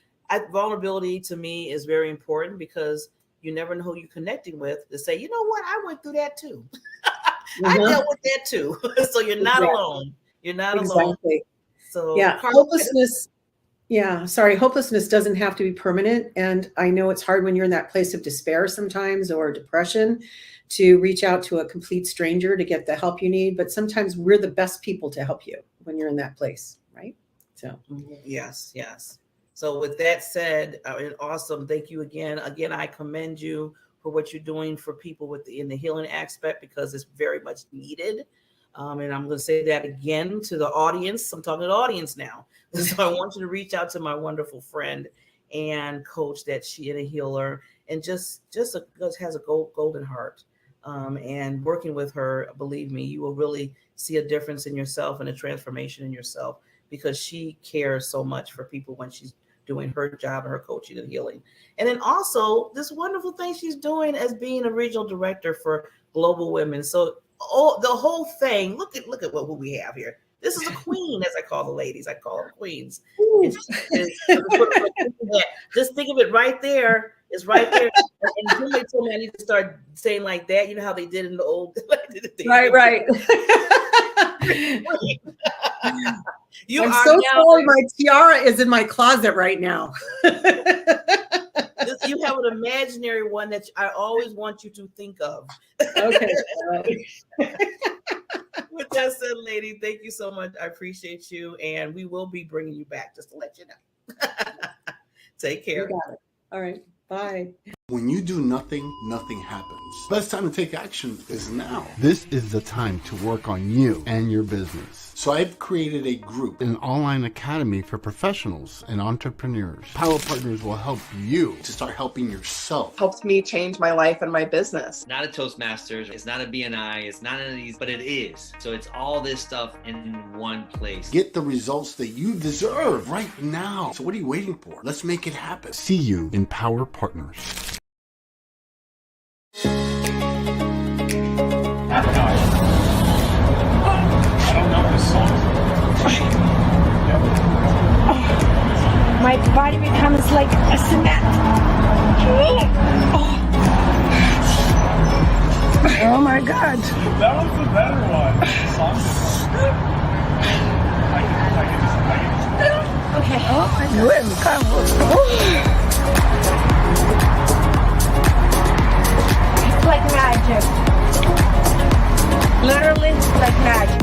vulnerability to me is very important, because you never know who you're connecting with to say, you know what, I went through that too. I dealt with that too. So you're not alone. You're not alone. So yeah, hopelessness. Yeah, sorry, hopelessness doesn't have to be permanent. And I know it's hard when you're in that place of despair sometimes, or depression, to reach out to a complete stranger to get the help you need. But sometimes we're the best people to help you when you're in that place, right? So yes. So with that said, awesome. Thank you again. Again, I commend you for what you're doing for people in the healing aspect, because it's very much needed. And I'm going to say that again to the audience. I'm talking to the audience now. So I want you to reach out to my wonderful friend and coach that she is a healer and just has a golden heart. And working with her, believe me, you will really see a difference in yourself and a transformation in yourself, because she cares so much for people when she's doing her job and her coaching and healing. And then also this wonderful thing she's doing as being a regional director for Global Women. So the whole thing, look at who we have here. This is a queen, as I call the ladies. I call them queens. Just think of it right there. It's right there. And somebody told me I need to start saying like that. You know how they did in the old. Right. I'm so sorry. My tiara is in my closet right now. You have an imaginary one that I always want you to think of. Okay. With that said, lady, thank you so much. I appreciate you. And we will be bringing you back, just to let you know. Take care. You got it. All right. Bye. When you do nothing, nothing happens. Best time to take action is now. This is the time to work on you and your business. So I've created a group, an online academy for professionals and entrepreneurs. Power Partners will help you to start helping yourself. Helped me change my life and my business. Not a Toastmasters, it's not a BNI, it's not any of these, but it is. So it's all this stuff in one place. Get the results that you deserve right now. So what are you waiting for? Let's make it happen. See you in Power Partners. My body becomes like a cement. Oh my God. That was the better one. Okay. Oh my God. It's like magic. Literally like magic.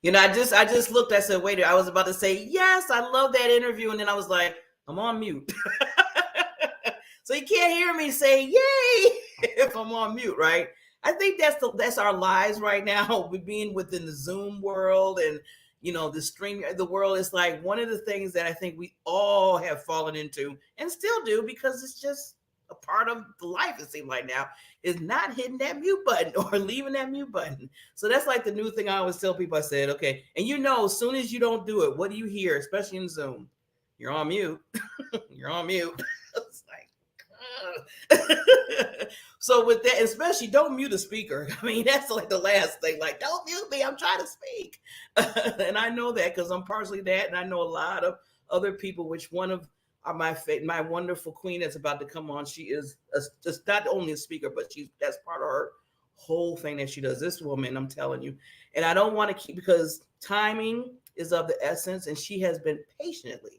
You know, I just looked, I said, wait, I was about to say, yes, I love that interview. And then I was like, I'm on mute. So you can't hear me say, yay, if I'm on mute, right? I think that's our lives right now. We're being within the Zoom world and, you know, the stream, the world is like one of the things that I think we all have fallen into and still do because it's just a part of the life, it seems like now, is not hitting that mute button or leaving that mute button. So that's like the new thing I always tell people. I said, okay, and you know, as soon as you don't do it, what do you hear, especially in Zoom? You're on mute. You're on mute. It's like, so with that, especially don't mute a speaker. I mean, that's like the last thing, like, don't mute me, I'm trying to speak. And I know that because I'm partially that, and I know a lot of other people, which one of my wonderful queen that's about to come on, she is just not only a speaker, but that's part of her whole thing that she does. This woman, I'm telling you, and I don't want to keep, because timing is of the essence, and she has been patiently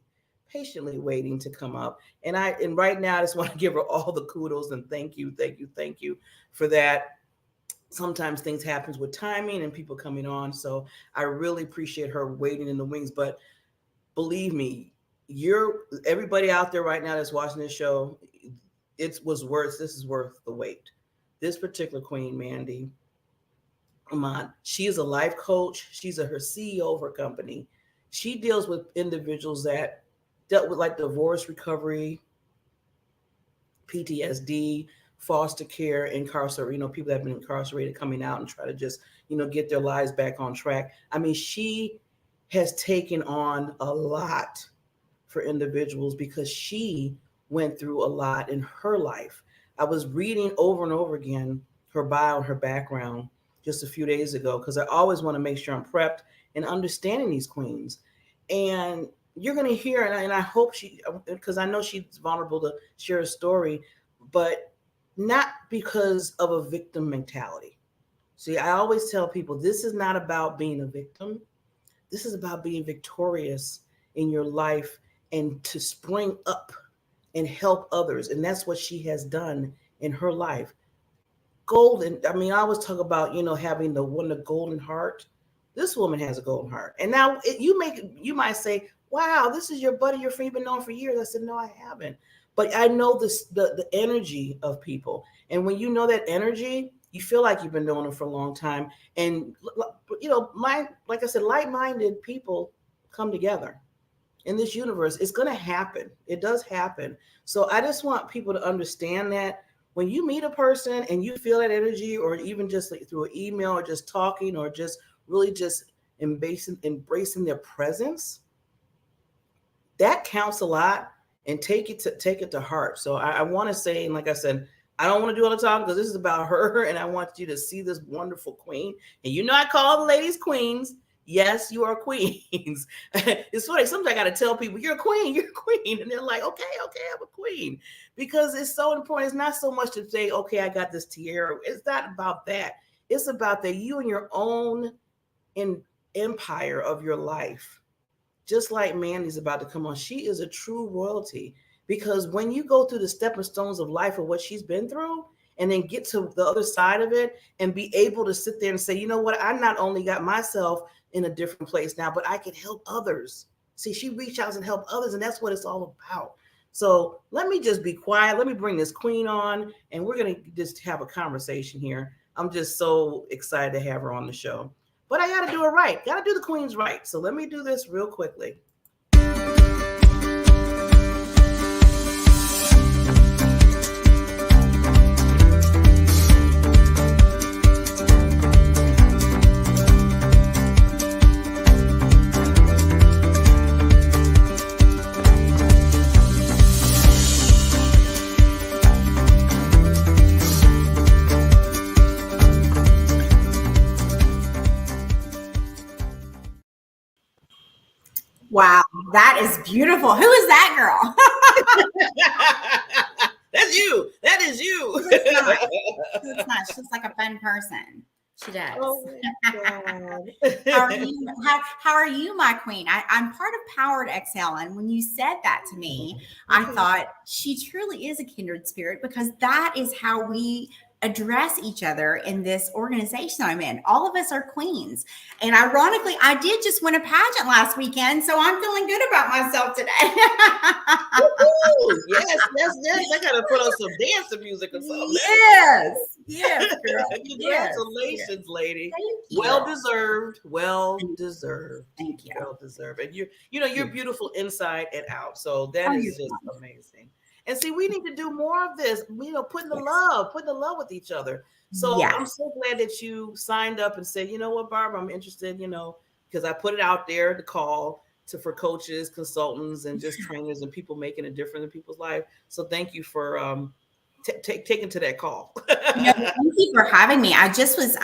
waiting to come up. And right now I just want to give her all the kudos and thank you for that. Sometimes things happen with timing and people coming on. So I really appreciate her waiting in the wings. But believe me, everybody out there right now that's watching this show, this is worth the wait. This particular queen, Mandy Lemond, she is a life coach. She's her CEO of her company. She deals with individuals that dealt with like divorce recovery, PTSD, foster care, incarcerated, people that have been incarcerated coming out and try to just, get their lives back on track. I mean, she has taken on a lot for individuals because she went through a lot in her life. I was reading over and over again her bio and her background just a few days ago because I always want to make sure I'm prepped and understanding these queens. And you're going to hear, and I hope because I know she's vulnerable to share a story, but not because of a victim mentality. See, I always tell people this is not about being a victim. This is about being victorious in your life and to spring up and help others. And that's what she has done in her life. Golden. I mean, I always talk about, having the golden heart. This woman has a golden heart. And now you might say, wow, this is your buddy, your friend you've been known for years. I said, no, I haven't. But I know the energy of people. And when you know that energy, you feel like you've been knowing them for a long time. And, like I said, like-minded people come together in this universe. It's going to happen. It does happen. So I just want people to understand that when you meet a person and you feel that energy, or even just like through an email or just talking or just really just embracing their presence, that counts a lot, and take it to heart. So I want to say, and like I said, I don't want to do all the time because this is about her, and I want you to see this wonderful queen. And I call the ladies queens. Yes, you are queens. It's funny. Sometimes I got to tell people, you're a queen, you're a queen. And they're like, okay, I'm a queen. Because it's so important. It's not so much to say, okay, I got this tiara. It's not about that. It's about that you and your own empire of your life. Just like Mandy's about to come on, she is a true royalty. Because when you go through the stepping stones of life of what she's been through, and then get to the other side of it and be able to sit there and say, you know what, I not only got myself in a different place now, but I can help others. See, she reached out and helped others, and that's what it's all about. So let me just be quiet. Let me bring this queen on, and we're going to just have a conversation here. I'm just so excited to have her on the show. But I got to do it right. Got to do the queens right. So let me do this real quickly. Wow, that is beautiful. Who is that girl? That's you. That is you. It's not. It's not. She's like a fun person. She does. Oh my God. How are you? How are you, my queen? I'm part of Powered Exhale, and when you said that to me, I thought she truly is a kindred spirit, because that is how we address each other in this organization I'm in. All of us are queens. And ironically, I did just win a pageant last weekend, so I'm feeling good about myself today. Yes. I gotta put on some dancing music or something. Yes, girl. Congratulations, yes. lady. Thank you. Well deserved. Thank you. Well deserved. And you're beautiful inside and out. So that is just amazing. And see, we need to do more of this, putting the love with each other. So I'm so glad that you signed up and said, you know what, Barbara, I'm interested, because I put it out there to call for coaches, consultants, and just trainers and people making a difference in people's life. So thank you for taking to that call. Thank you for having me. I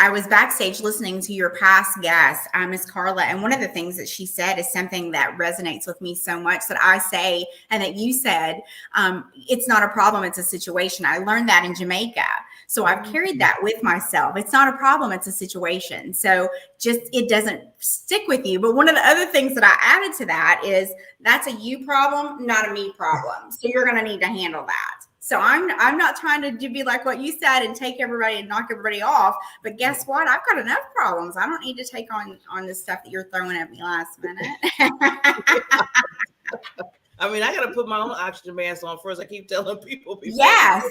was backstage listening to your past guest, Miss Carla, and one of the things that she said is something that resonates with me so much, that I say and that you said, it's not a problem, it's a situation. I learned that in Jamaica. So I've carried that with myself. It's not a problem, it's a situation. So just, it doesn't stick with you. But one of the other things that I added to that is, that's a you problem, not a me problem. So you're going to need to handle that. So I'm not trying to be like what you said and take everybody and knock everybody off. But guess what? I've got enough problems. I don't need to take on the stuff that you're throwing at me last minute. I mean, I got to put my own oxygen mask on first. I keep telling people. Yes.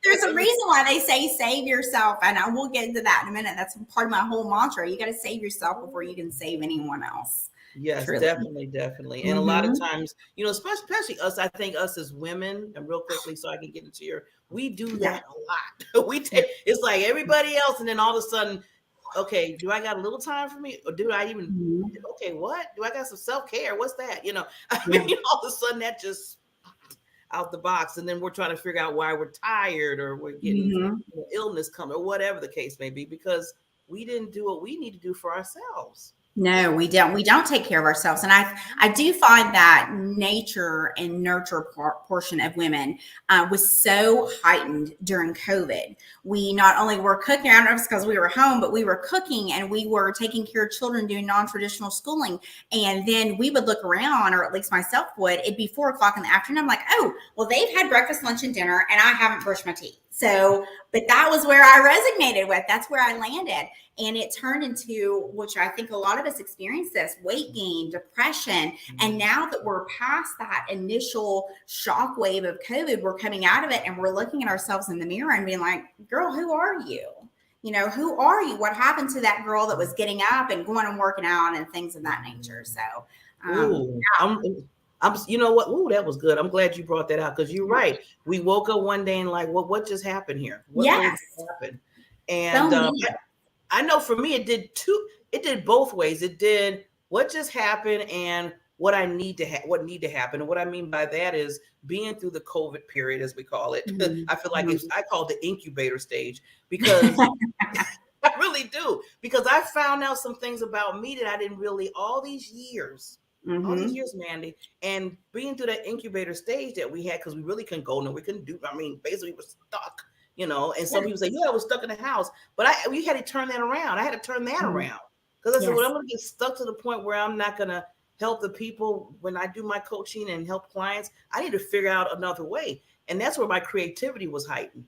There's a reason why they say save yourself. And I will get into that in a minute. That's part of my whole mantra. You got to save yourself before you can save anyone else. Yes, truly. Definitely. And a lot of times, especially us, I think us as women, and real quickly, so I can get into we do that a lot. It's like everybody else. And then all of a sudden, okay, do I got a little time for me? Or do I even, okay, what? Do I got some self-care? What's that? I mean, all of a sudden that just out the box. And then we're trying to figure out why we're tired, or we're getting illness coming, or whatever the case may be, because we didn't do what we need to do for ourselves. No, we don't. We don't take care of ourselves. And I do find that nature and nurture portion of women was so heightened during COVID. We not only were cooking, I don't know if it's because we were home, but we were cooking and we were taking care of children doing non-traditional schooling. And then we would look around, or at least myself would, it'd be 4:00 in the afternoon. I'm like, oh, well, they've had breakfast, lunch, and dinner, and I haven't brushed my teeth. So, but that was where I resonated with. That's where I landed. And it turned into, which I think a lot of us experience this, weight gain, depression. And now that we're past that initial shock wave of COVID, we're coming out of it and we're looking at ourselves in the mirror and being like, girl, who are you? Who are you? What happened to that girl that was getting up and going and working out and things of that nature? So, you know what? Ooh, that was good. I'm glad you brought that out, because you're right. We woke up one day and like, what just happened here? What happened? And I know for me, it did both ways. It did what just happened and what need to happen. And what I mean by that is being through the COVID period, as we call it. I feel like I call it the incubator stage, because I really do, because I found out some things about me that I didn't really all these years, Mandy, and being through that incubator stage that we had, because we really couldn't go nowhere, we couldn't do. I mean, basically, we were stuck. And some people say, "Yeah, I was stuck in the house," but we had to turn that around. I had to turn that around, because I said, "Well, I'm going to get stuck to the point where I'm not going to help the people when I do my coaching and help clients. I need to figure out another way," and that's where my creativity was heightened.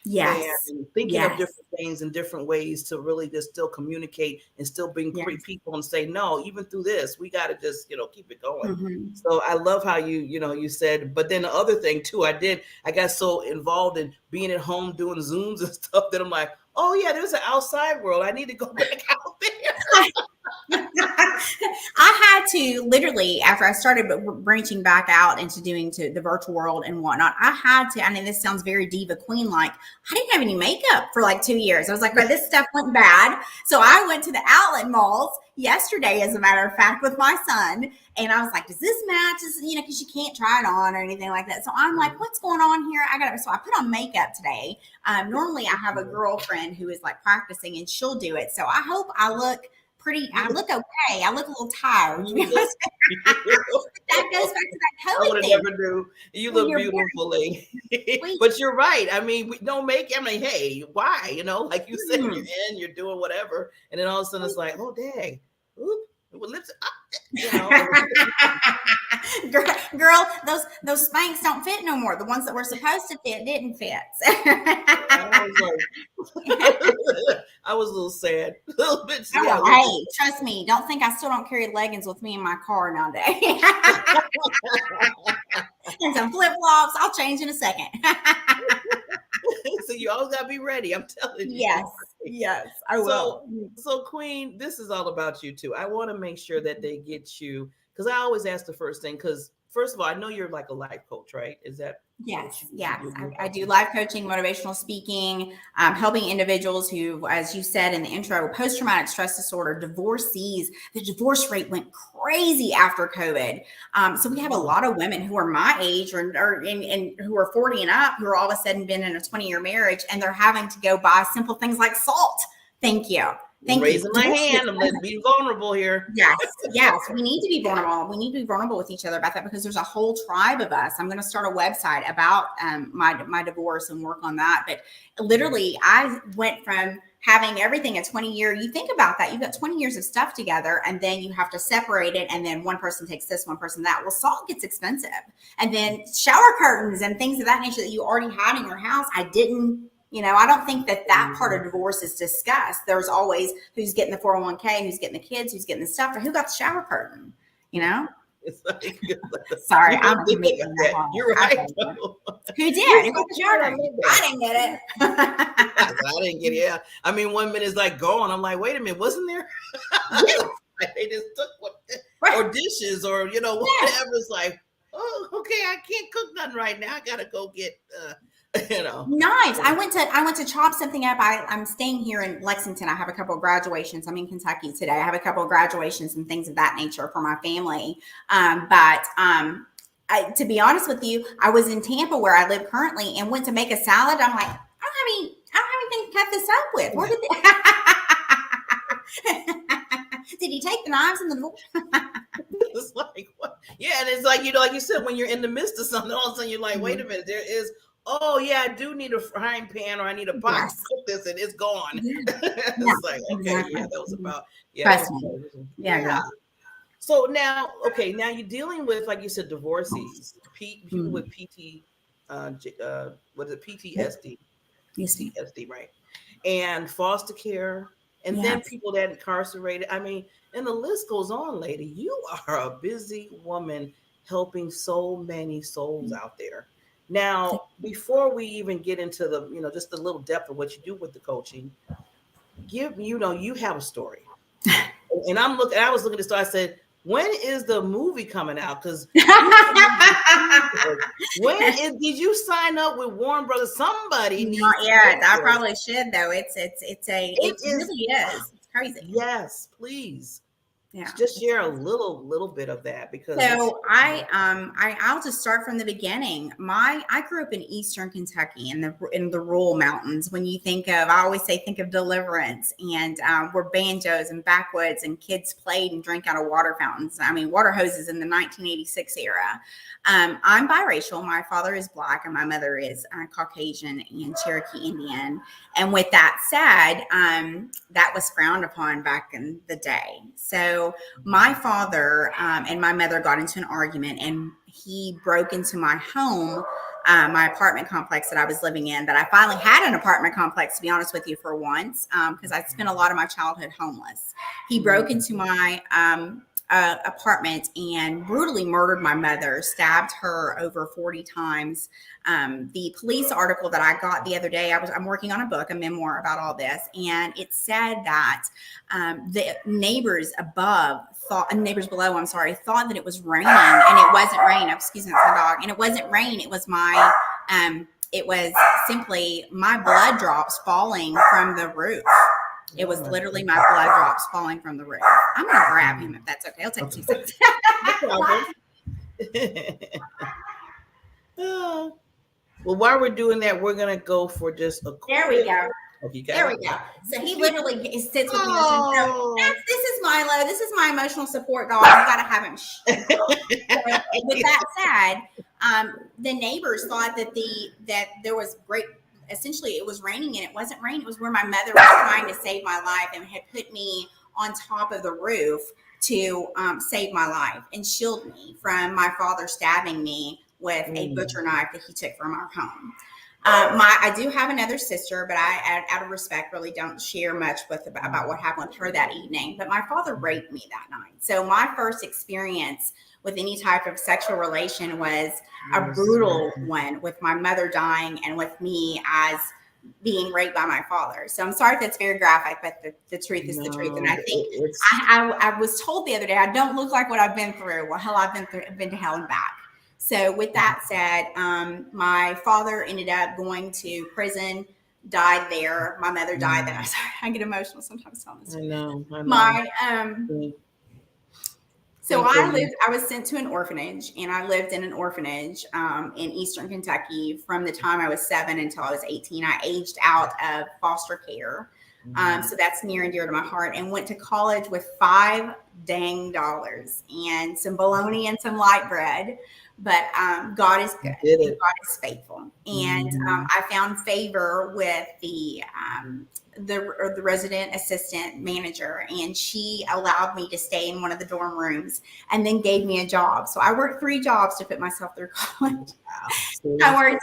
Yes. And thinking of different things and different ways to really just still communicate and still bring people and say, no, even through this, we got to just, keep it going. So I love how you said, but then the other thing too, I got so involved in being at home doing Zooms and stuff that I'm like, oh yeah, there's an outside world. I need to go back out there. I had to literally, after I started branching back out into doing to the virtual world and whatnot, I mean, this sounds very diva queen like, I didn't have any makeup for like 2 years. I was like, but this stuff went bad. So I went to the outlet malls yesterday, as a matter of fact, with my son. And I was like, does this match? Because you can't try it on or anything like that. So I'm like, what's going on here? So I put on makeup today. Normally I have a girlfriend who is like practicing and she'll do it. So I hope I look pretty. I look okay. I look a little tired. That goes back to that COVID thing. Never do. You look beautiful, lady. But you're right. I mean, we don't make. I mean, hey, why? Like you said, you're doing whatever, and then all of a sudden it's like, oh dang, oop, lips. Girl, those Spanx don't fit no more. The ones that were supposed to fit didn't fit. I was a little sad, a little bit sad. Hey, trust me. Don't think I still don't carry leggings with me in my car nowadays. And some flip flops. I'll change in a second. So you always gotta be ready. I'm telling you. Yes, I will. So Queen, this is all about you too. I want to make sure that they get you, because I always ask the first thing, because first of all, I know you're like a life coach, right? Is that? Yes. I do life coaching, motivational speaking, helping individuals who, as you said in the intro, post-traumatic stress disorder, divorcees. The divorce rate went crazy after COVID. So we have a lot of women who are my age or who are 40 and up, who are all of a sudden been in a 20-year marriage, and they're having to go buy simple things like salt. Thank you. Raising my hand. I'm letting be vulnerable here. Yes. We need to be vulnerable. We need to be vulnerable with each other about that, because there's a whole tribe of us. I'm going to start a website about my divorce and work on that. But literally, I went from having everything a 20-year. You think about that. You've got 20 years of stuff together, and then you have to separate it. And then one person takes this, one person that. Well, salt gets expensive. And then shower curtains and things of that nature that you already had in your house. I don't think that part of divorce is discussed. There's always who's getting the 401k, who's getting the kids, who's getting the stuff, or who got the shower curtain, It's like, sorry, I'm committing that. You're right. Who did? Who got the shower curtain? I didn't get it. I didn't get it. Yeah. I mean, 1 minute is like gone. I'm like, wait a minute, wasn't there? They just took or dishes or, whatever. It's like, oh, okay, I can't cook nothing right now. I got to go get, Knives. I went to chop something up. I'm staying here in Lexington. I have a couple of graduations. I'm in Kentucky today. I have a couple of graduations and things of that nature for my family. To be honest with you, I was in Tampa where I live currently and went to make a salad. I'm like, I don't have anything to cut this up with. Where did did he take the knives in the door? It's like, what? Yeah, and it's like, like you said, when you're in the midst of something, all of a sudden you're like, wait a minute, there is, oh yeah, I do need a frying pan, or I need a pot to cook this, and it's gone. It's like, okay, that was about, Yeah. So now you're dealing with, like you said, divorcees, people with PTSD, PTSD, right? And foster care, and then people that incarcerated. I mean, and the list goes on, lady. You are a busy woman helping so many souls out there. Now, before we even get into the, just the little depth of what you do with the coaching, you have a story. And I was looking at this story. I said, when is the movie coming out? Because did you sign up with Warner Brothers? Somebody needs. Not yet. I probably should though. It really is. It's crazy. Yes, please. Yeah. Just share a little bit of that, because So I'll just start from the beginning. I grew up in Eastern Kentucky in the rural mountains. When you think of, I always say, think of Deliverance, and where banjos and backwoods and kids played and drank out of water fountains. I mean, water hoses in the 1986 era. I'm biracial. My father is Black and my mother is Caucasian and Cherokee Indian. And with that said, that was frowned upon back in the day. So my father and my mother got into an argument, and he broke into my home, my apartment complex that I was living in, that I finally had an apartment complex, to be honest with you, for once, because I spent a lot of my childhood homeless. He broke into my apartment and brutally murdered my mother, stabbed her over 40 times. The police article that I got the other day, I'm working on a book, a memoir about all this, and it said that the neighbors below, thought that it was raining, and it wasn't rain. Excuse me, it's my dog. And it wasn't rain. It was it was simply my blood drops falling from the roof. It was literally my blood drops falling from the roof. I'm going to grab him if that's okay. I'll take 2 seconds. Well, while we're doing that, we're going to go for just a quick... There we go. Okay, there we go. So he literally sits with me. So this is Milo. This is my emotional support dog. You got to have him. So with that said, the neighbors thought that there was great... Essentially, it was raining, and it wasn't rain. It was where my mother was trying to save my life and had put me on top of the roof to save my life and shield me from my father stabbing me with a butcher knife that he took from our home. I do have another sister, but I, out of respect, really don't share much about what happened with her that evening. But my father raped me that night. So my first experience with any type of sexual relation was a brutal one, with my mother dying and with me as being raped by my father. So I'm sorry if that's very graphic, but the truth is the truth. And I think I was told the other day, I don't look like what I've been through. Well, hell, I've been to hell and back. So with that said, my father ended up going to prison, died there. My mother died there. I'm sorry, I get emotional sometimes telling this. I know. So I was sent to an orphanage, and I lived in an orphanage in Eastern Kentucky from the time I was 7 until I was 18. I aged out of foster care. So that's near and dear to my heart, and went to college with $5 and some bologna and some light bread. But God is good. And God is faithful. And I found favor with the resident assistant manager, and she allowed me to stay in one of the dorm rooms and then gave me a job. So I worked 3 jobs to put myself through college. I worked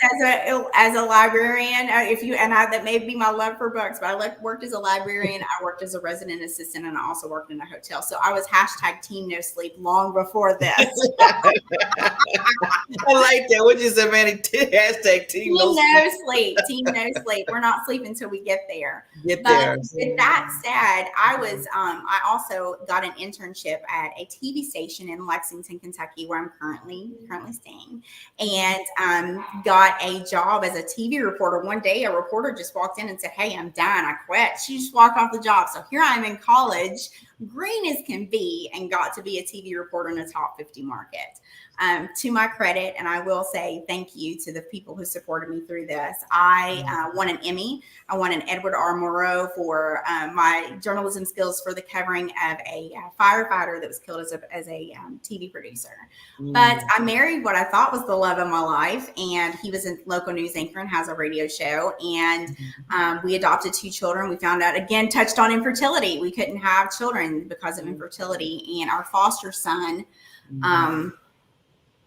as a librarian. That may be my love for books, but I worked as a librarian. I worked as a resident assistant, and I also worked in a hotel. So I was # team no sleep long before this. I like that. What you said, Mandy? # team no sleep. Team no sleep. We're not sleeping until we get there. With that said, I also got an internship at a TV station in Lexington, Kentucky, where I'm currently staying, and got a job as a TV reporter. One day, a reporter just walked in and said, "Hey, I'm done. I quit." She just walked off the job. So here I am in college, green as can be, and got to be a TV reporter in a top 50 market. To my credit, and I will say thank you to the people who supported me through this. I won an Emmy. I won an Edward R. Murrow for my journalism skills for the covering of a firefighter that was killed as a TV producer. But I married what I thought was the love of my life, and he was a local news anchor and has a radio show. And we adopted 2 children. We found out, again, touched on infertility. We couldn't have children because of infertility. And our foster son,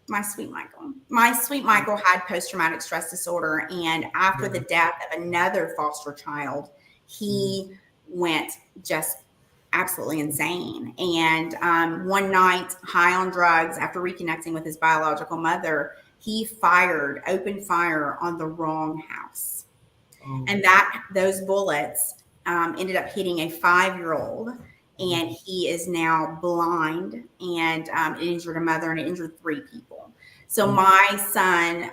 my sweet Michael had post-traumatic stress disorder. And after the death of another foster child, he went just absolutely insane. And one night, high on drugs, after reconnecting with his biological mother, he opened fire on the wrong house. And those bullets ended up hitting a 5-year-old. And he is now blind, and it injured a mother, and it injured 3 people. So my son,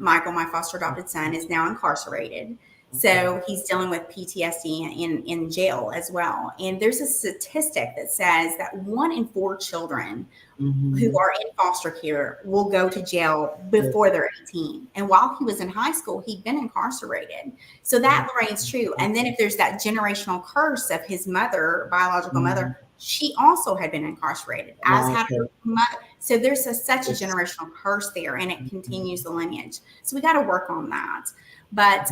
Michael, my foster adopted son, is now incarcerated. So he's dealing with PTSD in jail as well. And there's a statistic that says that 1 in 4 children who are in foster care will go to jail before they're 18. And while he was in high school, he'd been incarcerated. So that reigns true. And then if there's that generational curse of his mother, biological mother, she also had been incarcerated, as had her mother. So there's such a generational curse there, and it continues the lineage. So we got to work on that. But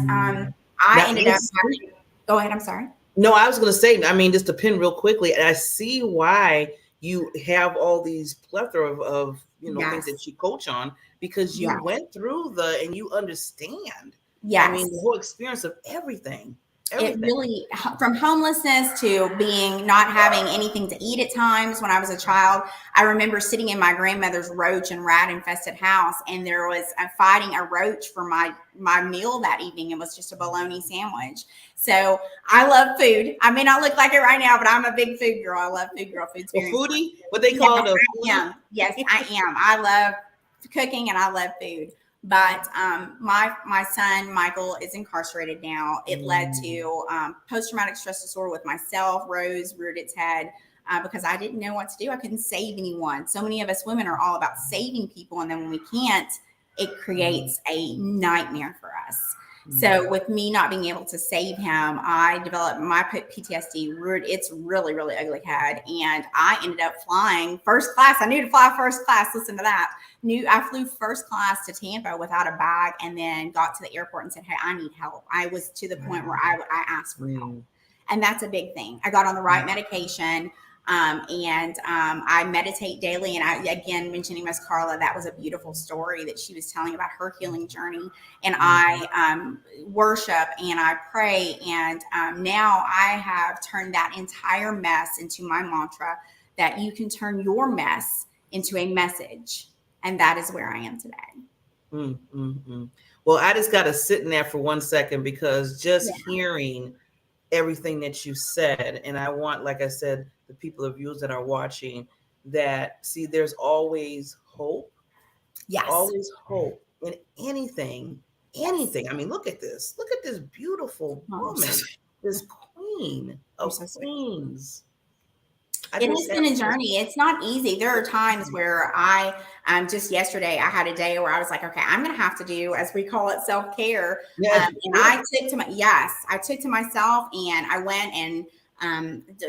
I ended up having, go ahead, I'm sorry. No, I was going to say, I mean, just to pin real quickly, and I see why you have all these plethora of things that you coach on, because you went through and you understand. Yes. I mean, the whole experience of everything. It really, from homelessness to being not having anything to eat at times when I was a child. I remember sitting in my grandmother's roach and rat infested house, and there was fighting a roach for my meal that evening. It was just a bologna sandwich. So I love food. I may not look like it right now, but I'm a big food girl. I love food girl. Food's very foodie? What they call it? Yes, I am. I love cooking and I love food. But my son, Michael, is incarcerated now. It led to post-traumatic stress disorder with myself. Rose reared its head because I didn't know what to do. I couldn't save anyone. So many of us women are all about saving people. And then when we can't, it creates a nightmare for us. So with me not being able to save him, I developed my PTSD, reared its really, really ugly head. And I ended up flying first class. I knew to fly first class. Listen to that. I flew first class to Tampa without a bag, and then got to the airport and said, hey, I need help. I was to the point where I asked for help. And that's a big thing. I got on the right medication. And I meditate daily. And I, again, mentioning Miss Carla, that was a beautiful story that she was telling about her healing journey. And I worship and I pray. And now I have turned that entire mess into my mantra, that you can turn your mess into a message. And that is where I am today. Well, I just got to sit in there for 1 second, because just hearing everything that you said, and I want, like I said, the people of viewers that are watching, that see, there's always hope. Yes. Always hope in anything. I mean, look at this beautiful woman, this queen of queens. It has been a journey. It's not easy. There are times where just yesterday, I had a day where I was like, okay, I'm going to have to do, as we call it, self-care. And I took to myself, and I went and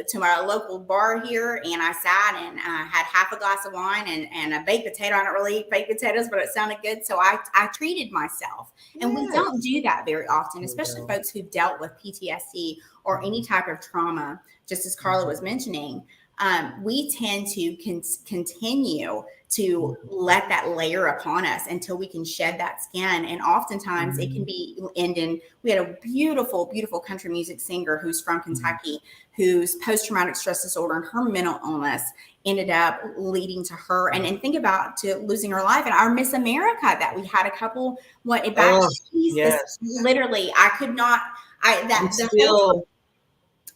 to my local bar here, and I sat and had half a glass of wine and a baked potato. I don't really eat baked potatoes, but it sounded good. So I treated myself. And we don't do that very often, especially folks who've dealt with PTSD or any type of trauma, just as Carla was mentioning. We tend to continue to let that layer upon us until we can shed that skin. And oftentimes it can be ending. We had a beautiful, beautiful country music singer who's from Kentucky, whose post-traumatic stress disorder and her mental illness ended up leading to her. And think about to losing her life. And our Miss America that we had a couple, literally, I could not,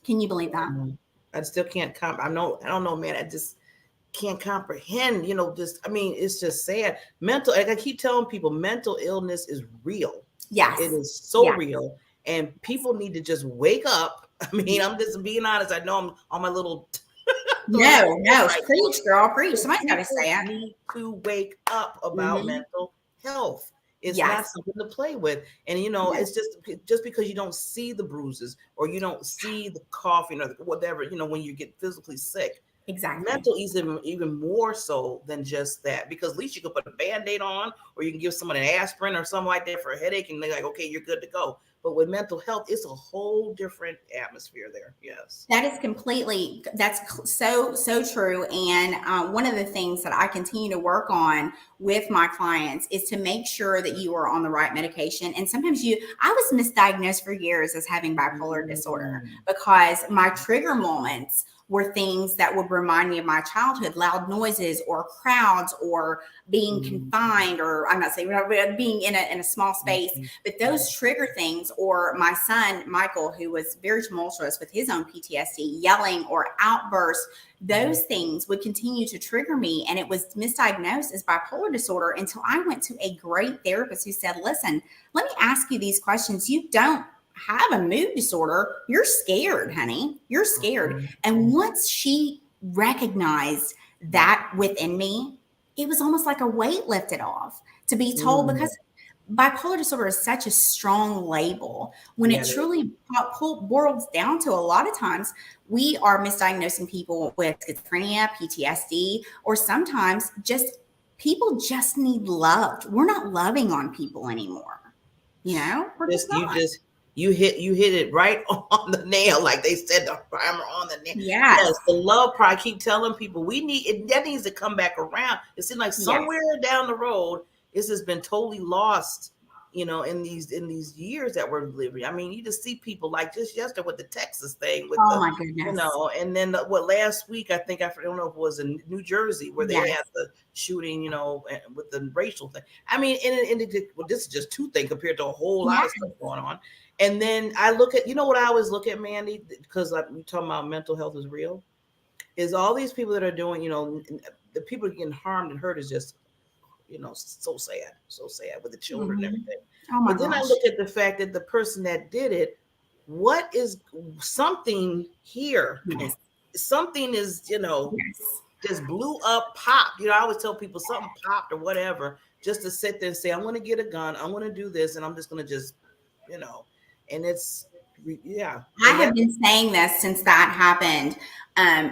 can you believe that? I still can't I don't know, man. I just can't comprehend, it's just sad. I keep telling people, mental illness is real. Yes. It is so real. And people need to just wake up. I mean, I'm just being honest. I know I'm on my little. Preach, girl, preach. Somebody's got to say it. Need to wake up about mental health. It's not something to play with. And, it's just because you don't see the bruises or you don't see the coughing or whatever, when you get physically sick. Exactly. Mental is even more so than just that, because at least you can put a Band-Aid on, or you can give someone an asprin or something like that for a headache, and they're like, okay, you're good to go. But with mental health, it's a whole different atmosphere there. Yes. That is that's so true. And one of the things that I continue to work on with my clients is to make sure that you are on the right medication. And sometimes I was misdiagnosed for years as having bipolar disorder, because my trigger moments were things that would remind me of my childhood, loud noises or crowds or being confined, or I'm not saying being in a small space, but those trigger things, or my son, Michael, who was very tumultuous with his own PTSD, yelling or outbursts, those things would continue to trigger me. And it was misdiagnosed as bipolar disorder until I went to a great therapist who said, listen, let me ask you these questions. You don't have a mood disorder, you're scared, honey. You're scared. And once she recognized that within me, it was almost like a weight lifted off to be told, because bipolar disorder is such a strong label when it truly boils down to, a lot of times we are misdiagnosing people with schizophrenia, PTSD, or sometimes just people just need love. We're not loving on people anymore. We're just not. You hit it right on the nail, like they said, the primer on the nail. Yes, the love part. I keep telling people that needs to come back around. It seems like somewhere down the road, this has been totally lost, in these years that we're living. I mean, you just see people like just yesterday with the Texas thing, with my goodness, and then last week, I don't know if it was in New Jersey where they had the shooting, with the racial thing. I mean, this is just two things compared to a whole lot of stuff going on. And then I look at, what I always look at, Mandy, because we talking about mental health is real, is all these people that are doing, the people getting harmed and hurt is just, so sad with the children and everything. But then I look at the fact that the person that did it, what is something here? Yes. Something is, just blew up, popped. I always tell people something popped or whatever, just to sit there and say, I'm going to get a gun, I'm going to do this, and I'm just going to just, and it's, I have been saying this since that happened.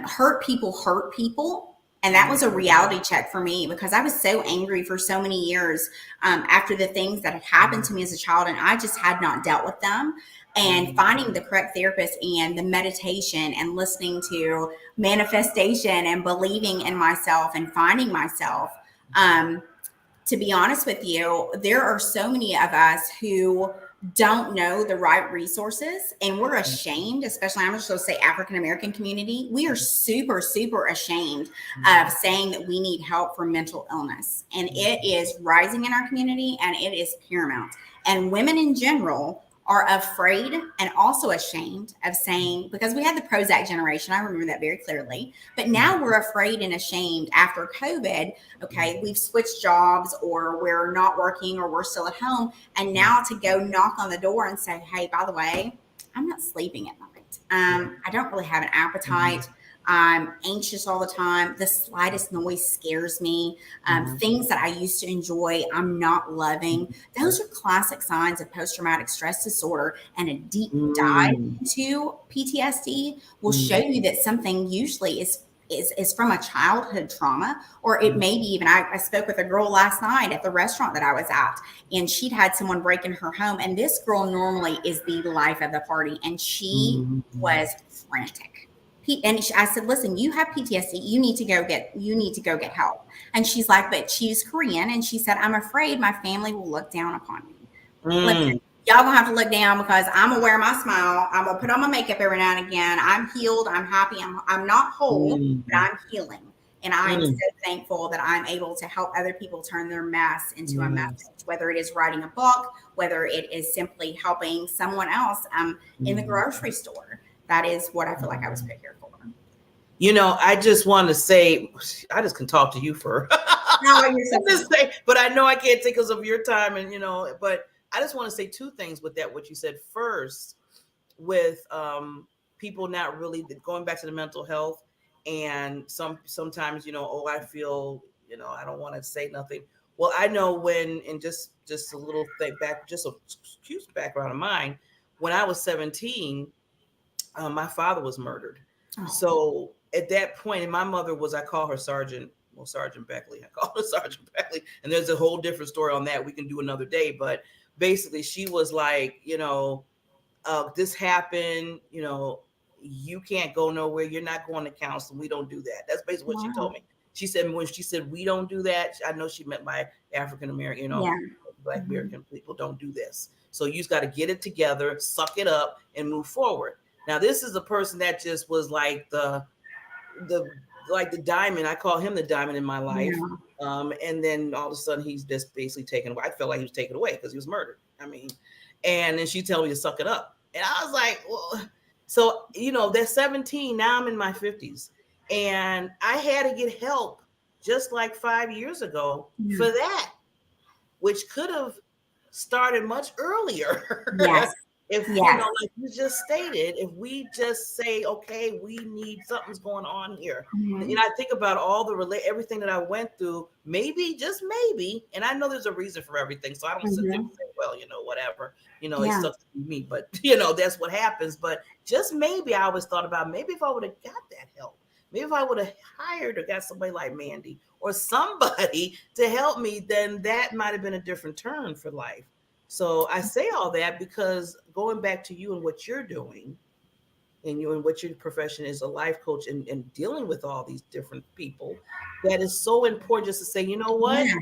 Hurt people. And that was a reality check for me, because I was so angry for so many years after the things that had happened to me as a child, and I just had not dealt with them. And finding the correct therapist and the meditation and listening to manifestation and believing in myself and finding myself. To be honest with you, there are so many of us who don't know the right resources, and we're ashamed, especially I'm just going to say African-American community. We are super, super ashamed of saying that we need help for mental illness, and it is rising in our community, and it is paramount. And women in general are afraid and also ashamed of saying, because we had the Prozac generation, I remember that very clearly, but now we're afraid and ashamed after COVID. Okay, we've switched jobs, or we're not working, or we're still at home, and now to go knock on the door and say, hey, by the way, I'm not sleeping at night. I don't really have an appetite. I'm anxious all the time. The slightest noise scares me. Things that I used to enjoy, I'm not loving. Those are classic signs of post-traumatic stress disorder, and a deep dive into PTSD will show you that something usually is from a childhood trauma, or it may be even, I spoke with a girl last night at the restaurant that I was at, and she'd had someone break in her home, and this girl normally is the life of the party, and she was frantic. And I said, listen, you have PTSD. You need to go get help. And she's like, but she's Korean. And she said, I'm afraid my family will look down upon me. Listen, y'all gonna have to look down, because I'm gonna wear my smile. I'm gonna put on my makeup every now and again. I'm healed. I'm happy. I'm not whole, but I'm healing. And I'm so thankful that I'm able to help other people turn their mess into a message, whether it is writing a book, whether it is simply helping someone else in the grocery store. That is what I feel like I was put here for. I just want to say, I just can talk to you for, but I know I can't take because of your time, and but I just want to say two things with that. What you said first, with people not really going back to the mental health, and sometimes I feel I don't want to say nothing. Well, I know when, and just a little thing back, just a cute background of mine. When I was 17, my father was murdered. So at that point, and my mother was, I call her Sergeant Beckley. I call her Sergeant Beckley. And there's a whole different story on that. We can do another day. But basically, she was like, this happened, you can't go nowhere. You're not going to counseling. We don't do that. That's basically what she told me. She said, when she said, we don't do that, I know she meant by African-American, Black American people don't do this. So you just got to get it together, suck it up, and move forward. Now, this is a person that just was like the diamond. I call him the diamond in my life. And then all of a sudden he's just basically taken away. I felt like he was taken away because he was murdered. I mean, and then she told me to suck it up. And I was like, well, so, that's 17. Now I'm in my 50s. And I had to get help just like 5 years ago for that, which could have started much earlier. Yes. If Yes. like you just stated, if we just say, okay, we need something's going on here. Mhm. I think about all the everything that I went through, maybe, just maybe, and I know there's a reason for everything. So I don't sit there and say, well, whatever, it Yeah. sucks to be me, but that's what happens. But just maybe I always thought about maybe if I would have got that help, maybe if I would have hired or got somebody like Mandy or somebody to help me, then that might have been a different turn for life. So I say all that because going back to you and what you're doing, and what your profession is, a life coach, and dealing with all these different people, that is so important just to say, you know what? Yes.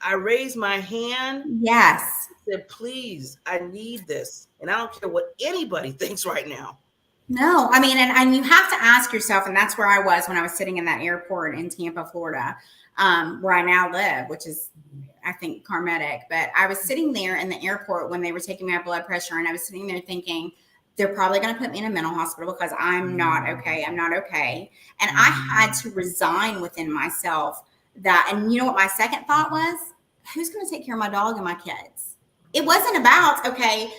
I raised my hand, Yes. said, please, I need this. And I don't care what anybody thinks right now. No, I mean, and you have to ask yourself, and that's where I was when I was sitting in that airport in Tampa, Florida, where I now live, which is, I think, Carmetic. But I was sitting there in the airport when they were taking my blood pressure, and I was sitting there thinking, they're probably going to put me in a mental hospital because I'm not okay. I'm not okay. And I had to resign within myself that, and you know what my second thought was? Who's going to take care of my dog and my kids? It wasn't about, okay,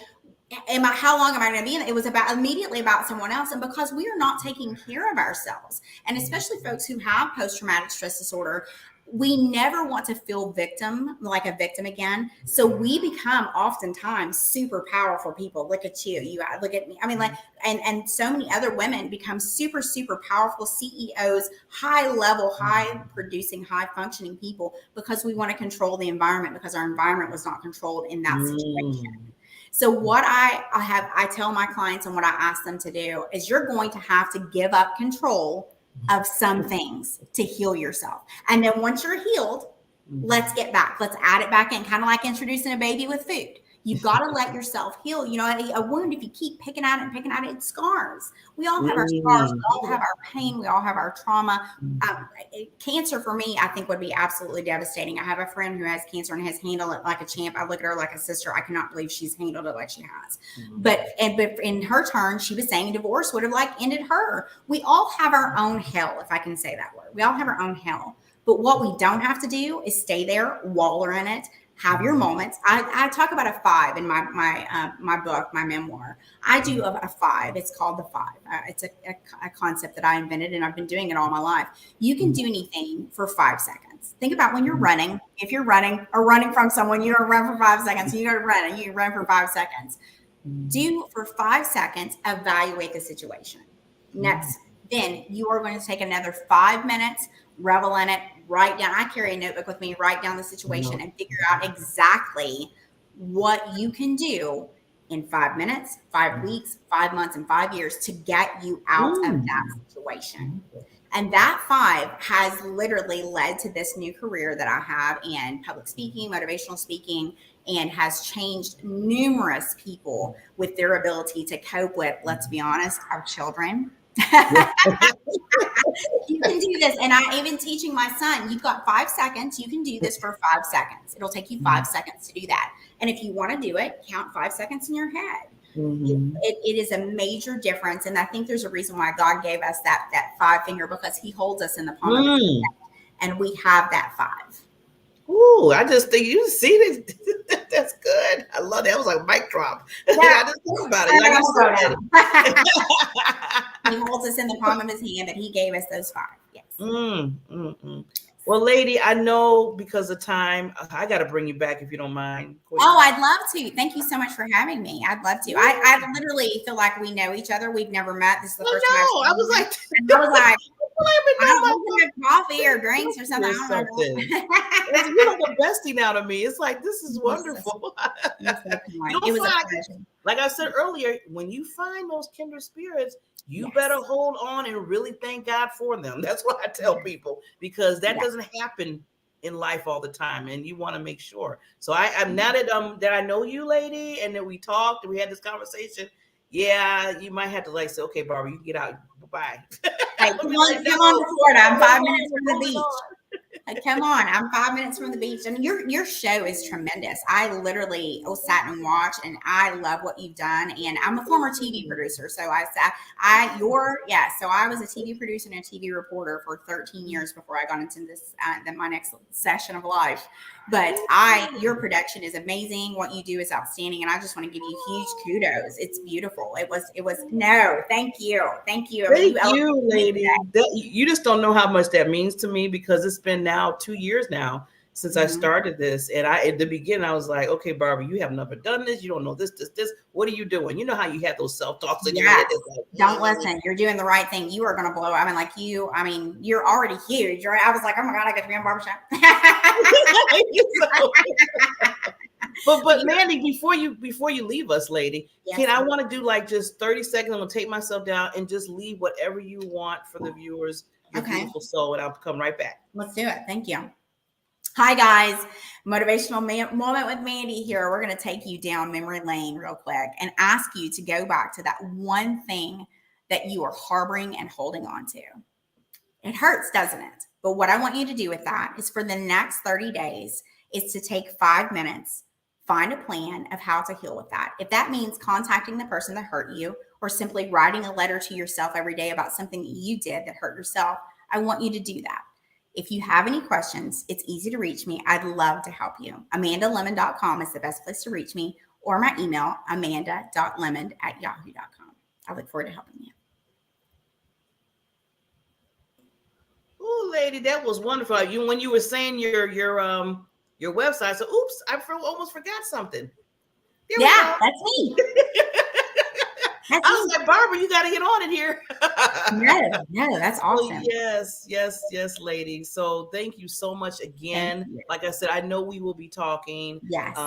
how long am I going to be in it? It was immediately about someone else. And because we are not taking care of ourselves, and especially folks who have post-traumatic stress disorder, we never want to feel like a victim again. So we become oftentimes super powerful people. Look at you. Look at me. I mean, and so many other women become super, super powerful CEOs, high level, high producing, high functioning people because we want to control the environment because our environment was not controlled in that situation. So what I tell my clients and what I ask them to do is you're going to have to give up control of some things to heal yourself. And then once you're healed, let's get back. Let's add it back in, kind of like introducing a baby with food. You've got to let yourself heal. A wound, if you keep picking at it, it scars. We all have our scars. We all have our pain. We all have our trauma. Cancer for me, I think, would be absolutely devastating. I have a friend who has cancer and has handled it like a champ. I look at her like a sister. I cannot believe she's handled it like she has. But in her turn, she was saying divorce would have ended her. We all have our own hell, if I can say that word. We all have our own hell. But what we don't have to do is stay there, wallow in it. Have your moments. I talk about a 5 in my book, my memoir. I do a 5. It's called the 5. It's a concept that I invented, and I've been doing it all my life. You can do anything for 5 seconds. Think about when you're running. If you're running or running from someone, you don't run for 5 seconds. You don't run. You run for 5 seconds. Do for 5 seconds. Evaluate the situation. Next, then you are going to take another 5 minutes. Revel in it. Write down. I carry a notebook with me. Write down the situation and figure out exactly what you can do in 5 minutes, 5 weeks, 5 months, and 5 years to get you out of that situation. And that 5 has literally led to this new career that I have in public speaking, motivational speaking, and has changed numerous people with their ability to cope with, let's be honest, our children. You can do this. And I'm even teaching my son, you've got 5 seconds. You can do this for 5 seconds. It'll take you 5 seconds to do that. And if you want to do it, count 5 seconds in your head. It is a major difference. And I think there's a reason why God gave us that 5 finger, because he holds us in the palm of his hand, and we have that 5. Ooh, I just think you see this. That's good. I love that. It was like a mic drop. Yeah. I just think about it. He holds us in the palm of his hand, and he gave us those 5. Yes. Well, lady, I know because of time, I got to bring you back if you don't mind. Oh, I'd love to. Thank you so much for having me. I'd love to. I literally feel like we know each other. We've never met. This is the first time. I was like, I don't want coffee or drinks or something. You're like a bestie now to me. It's like, this is wonderful. Like I said earlier, when you find those kindred spirits, you better hold on and really thank God for them. That's what I tell people, because that doesn't happen in life all the time, and you want to make sure. So I'm now that I know you, lady, and that we talked and we had this conversation. Yeah, you might have to say, okay, Barbara, you can get out. Bye. Hey, come on to Florida. I'm 5 minutes from the beach. Come on, I'm 5 minutes from the beach, and your show is tremendous. I literally sat and watched, and I love what you've done. And I'm a former TV producer, so so I was a TV producer and a TV reporter for 13 years before I got into this my next session of life. But your production is amazing. What you do is outstanding, and I just want to give you huge kudos. It's beautiful. It was thank you. Thank you, lady. You just don't know how much that means to me, because it's been now 2 years now since I started this. And at the beginning, I was like, okay, Barbara, you have never done this. You don't know this. What are you doing? You know how you had those self-talks in your head. Like, don't listen. You're doing the right thing. You are going to blow. You're already huge. Right? I was like, oh my God, I got to be on Barbershop. But Mandy, before you leave us, lady, I want to do like just 30 seconds. I'm going to take myself down and just leave whatever you want for the viewers. Your beautiful soul, and I'll come right back. Let's do it. Thank you. Hi, guys. Motivational moment with Mandy here. We're going to take you down memory lane real quick and ask you to go back to that one thing that you are harboring and holding on to. It hurts, doesn't it? But what I want you to do with that is for the next 30 days is to take 5 minutes, find a plan of how to heal with that. If that means contacting the person that hurt you, or simply writing a letter to yourself every day about something that you did that hurt yourself, I want you to do that. If you have any questions, it's easy to reach me. I'd love to help you. AmandaLemond.com is the best place to reach me, or my email, amanda.lemond@yahoo.com. I look forward to helping you. Oh, lady, that was wonderful. When you were saying your website, so oops, I almost forgot something. That's me. I was like, Barbara, you got to get on it here. No, that's awesome. Yes, lady. So thank you so much again. Like I said, I know we will be talking. Yes.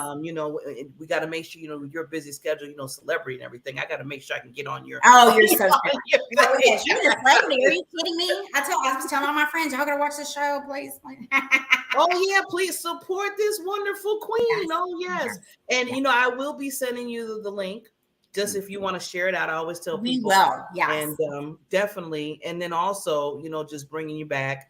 We got to make sure, your busy schedule, celebrity and everything. I got to make sure I can get on your. Oh, you're so good. You're a celebrity. Are you I was telling all my friends, y'all got to watch the show, please. Oh yeah, please support this wonderful queen. Yes. And I will be sending you the link. Just if you want to share it out, I always tell people. We will, yes. And definitely. And then also, just bringing you back,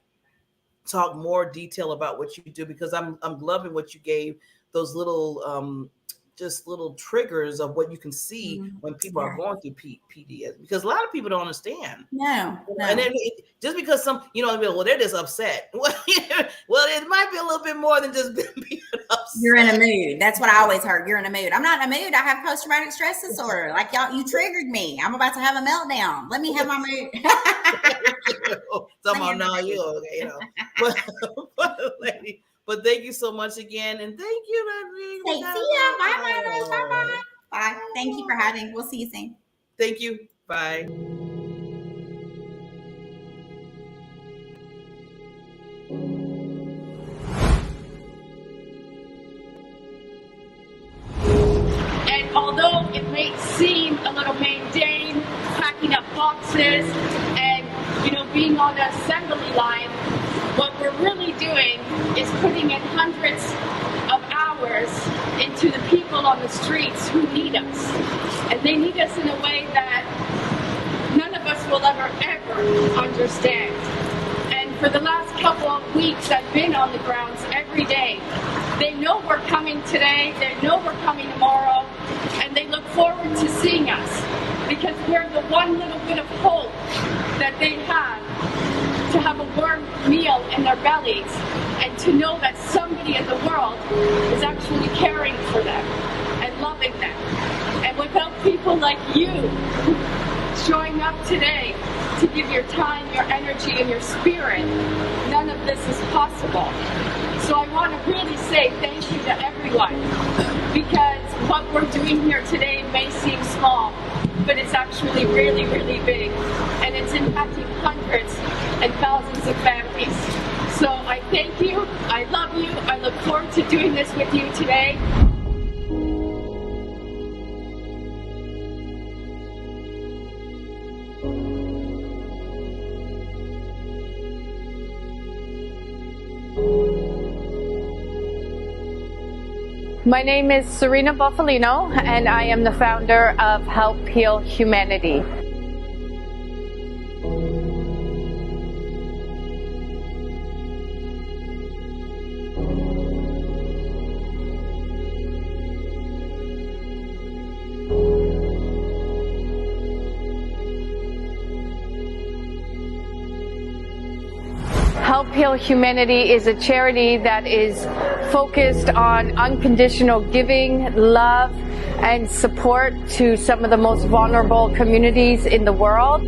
talk more detail about what you do, because I'm loving what you gave, those little just little triggers of what you can see when people are going through PTSD, because a lot of people don't understand. No. And then just because they're just upset. Well, it might be a little bit more than just being upset. You're in a mood. That's what I always heard. You're in a mood. I'm not in a mood. I have post-traumatic stress disorder. Like y'all, you triggered me. I'm about to have a meltdown. Let me have my mood. Somehow now lady. But thank you so much again, and thank you, Mandy. See ya. Bye. Bye. Thank you for having. We'll see you soon. Thank you. Bye. And although it may seem a little mundane, packing up boxes and being on the assembly line, what we're really doing is putting in hundreds of hours into the people on the streets who need us. And they need us in a way that none of us will ever understand. And for the last couple of weeks, I've been on the grounds every day. They know we're coming today, they know we're coming tomorrow, and they look forward to seeing us, because we're the one little bit of hope that they have, to have a warm meal in their bellies, and to know that somebody in the world is actually caring for them and loving them. And without people like you showing up today to give your time, your energy, and your spirit, none of this is possible. So I want to really say thank you to everyone, because what we're doing here today may seem small, but it's actually really, really big, and it's impacting hundreds and thousands of families. So I thank you, I love you, I look forward to doing this with you today. My name is Serena Buffalino, and I am the founder of Help Heal Humanity. Uphill Humanity is a charity that is focused on unconditional giving, love, and support to some of the most vulnerable communities in the world.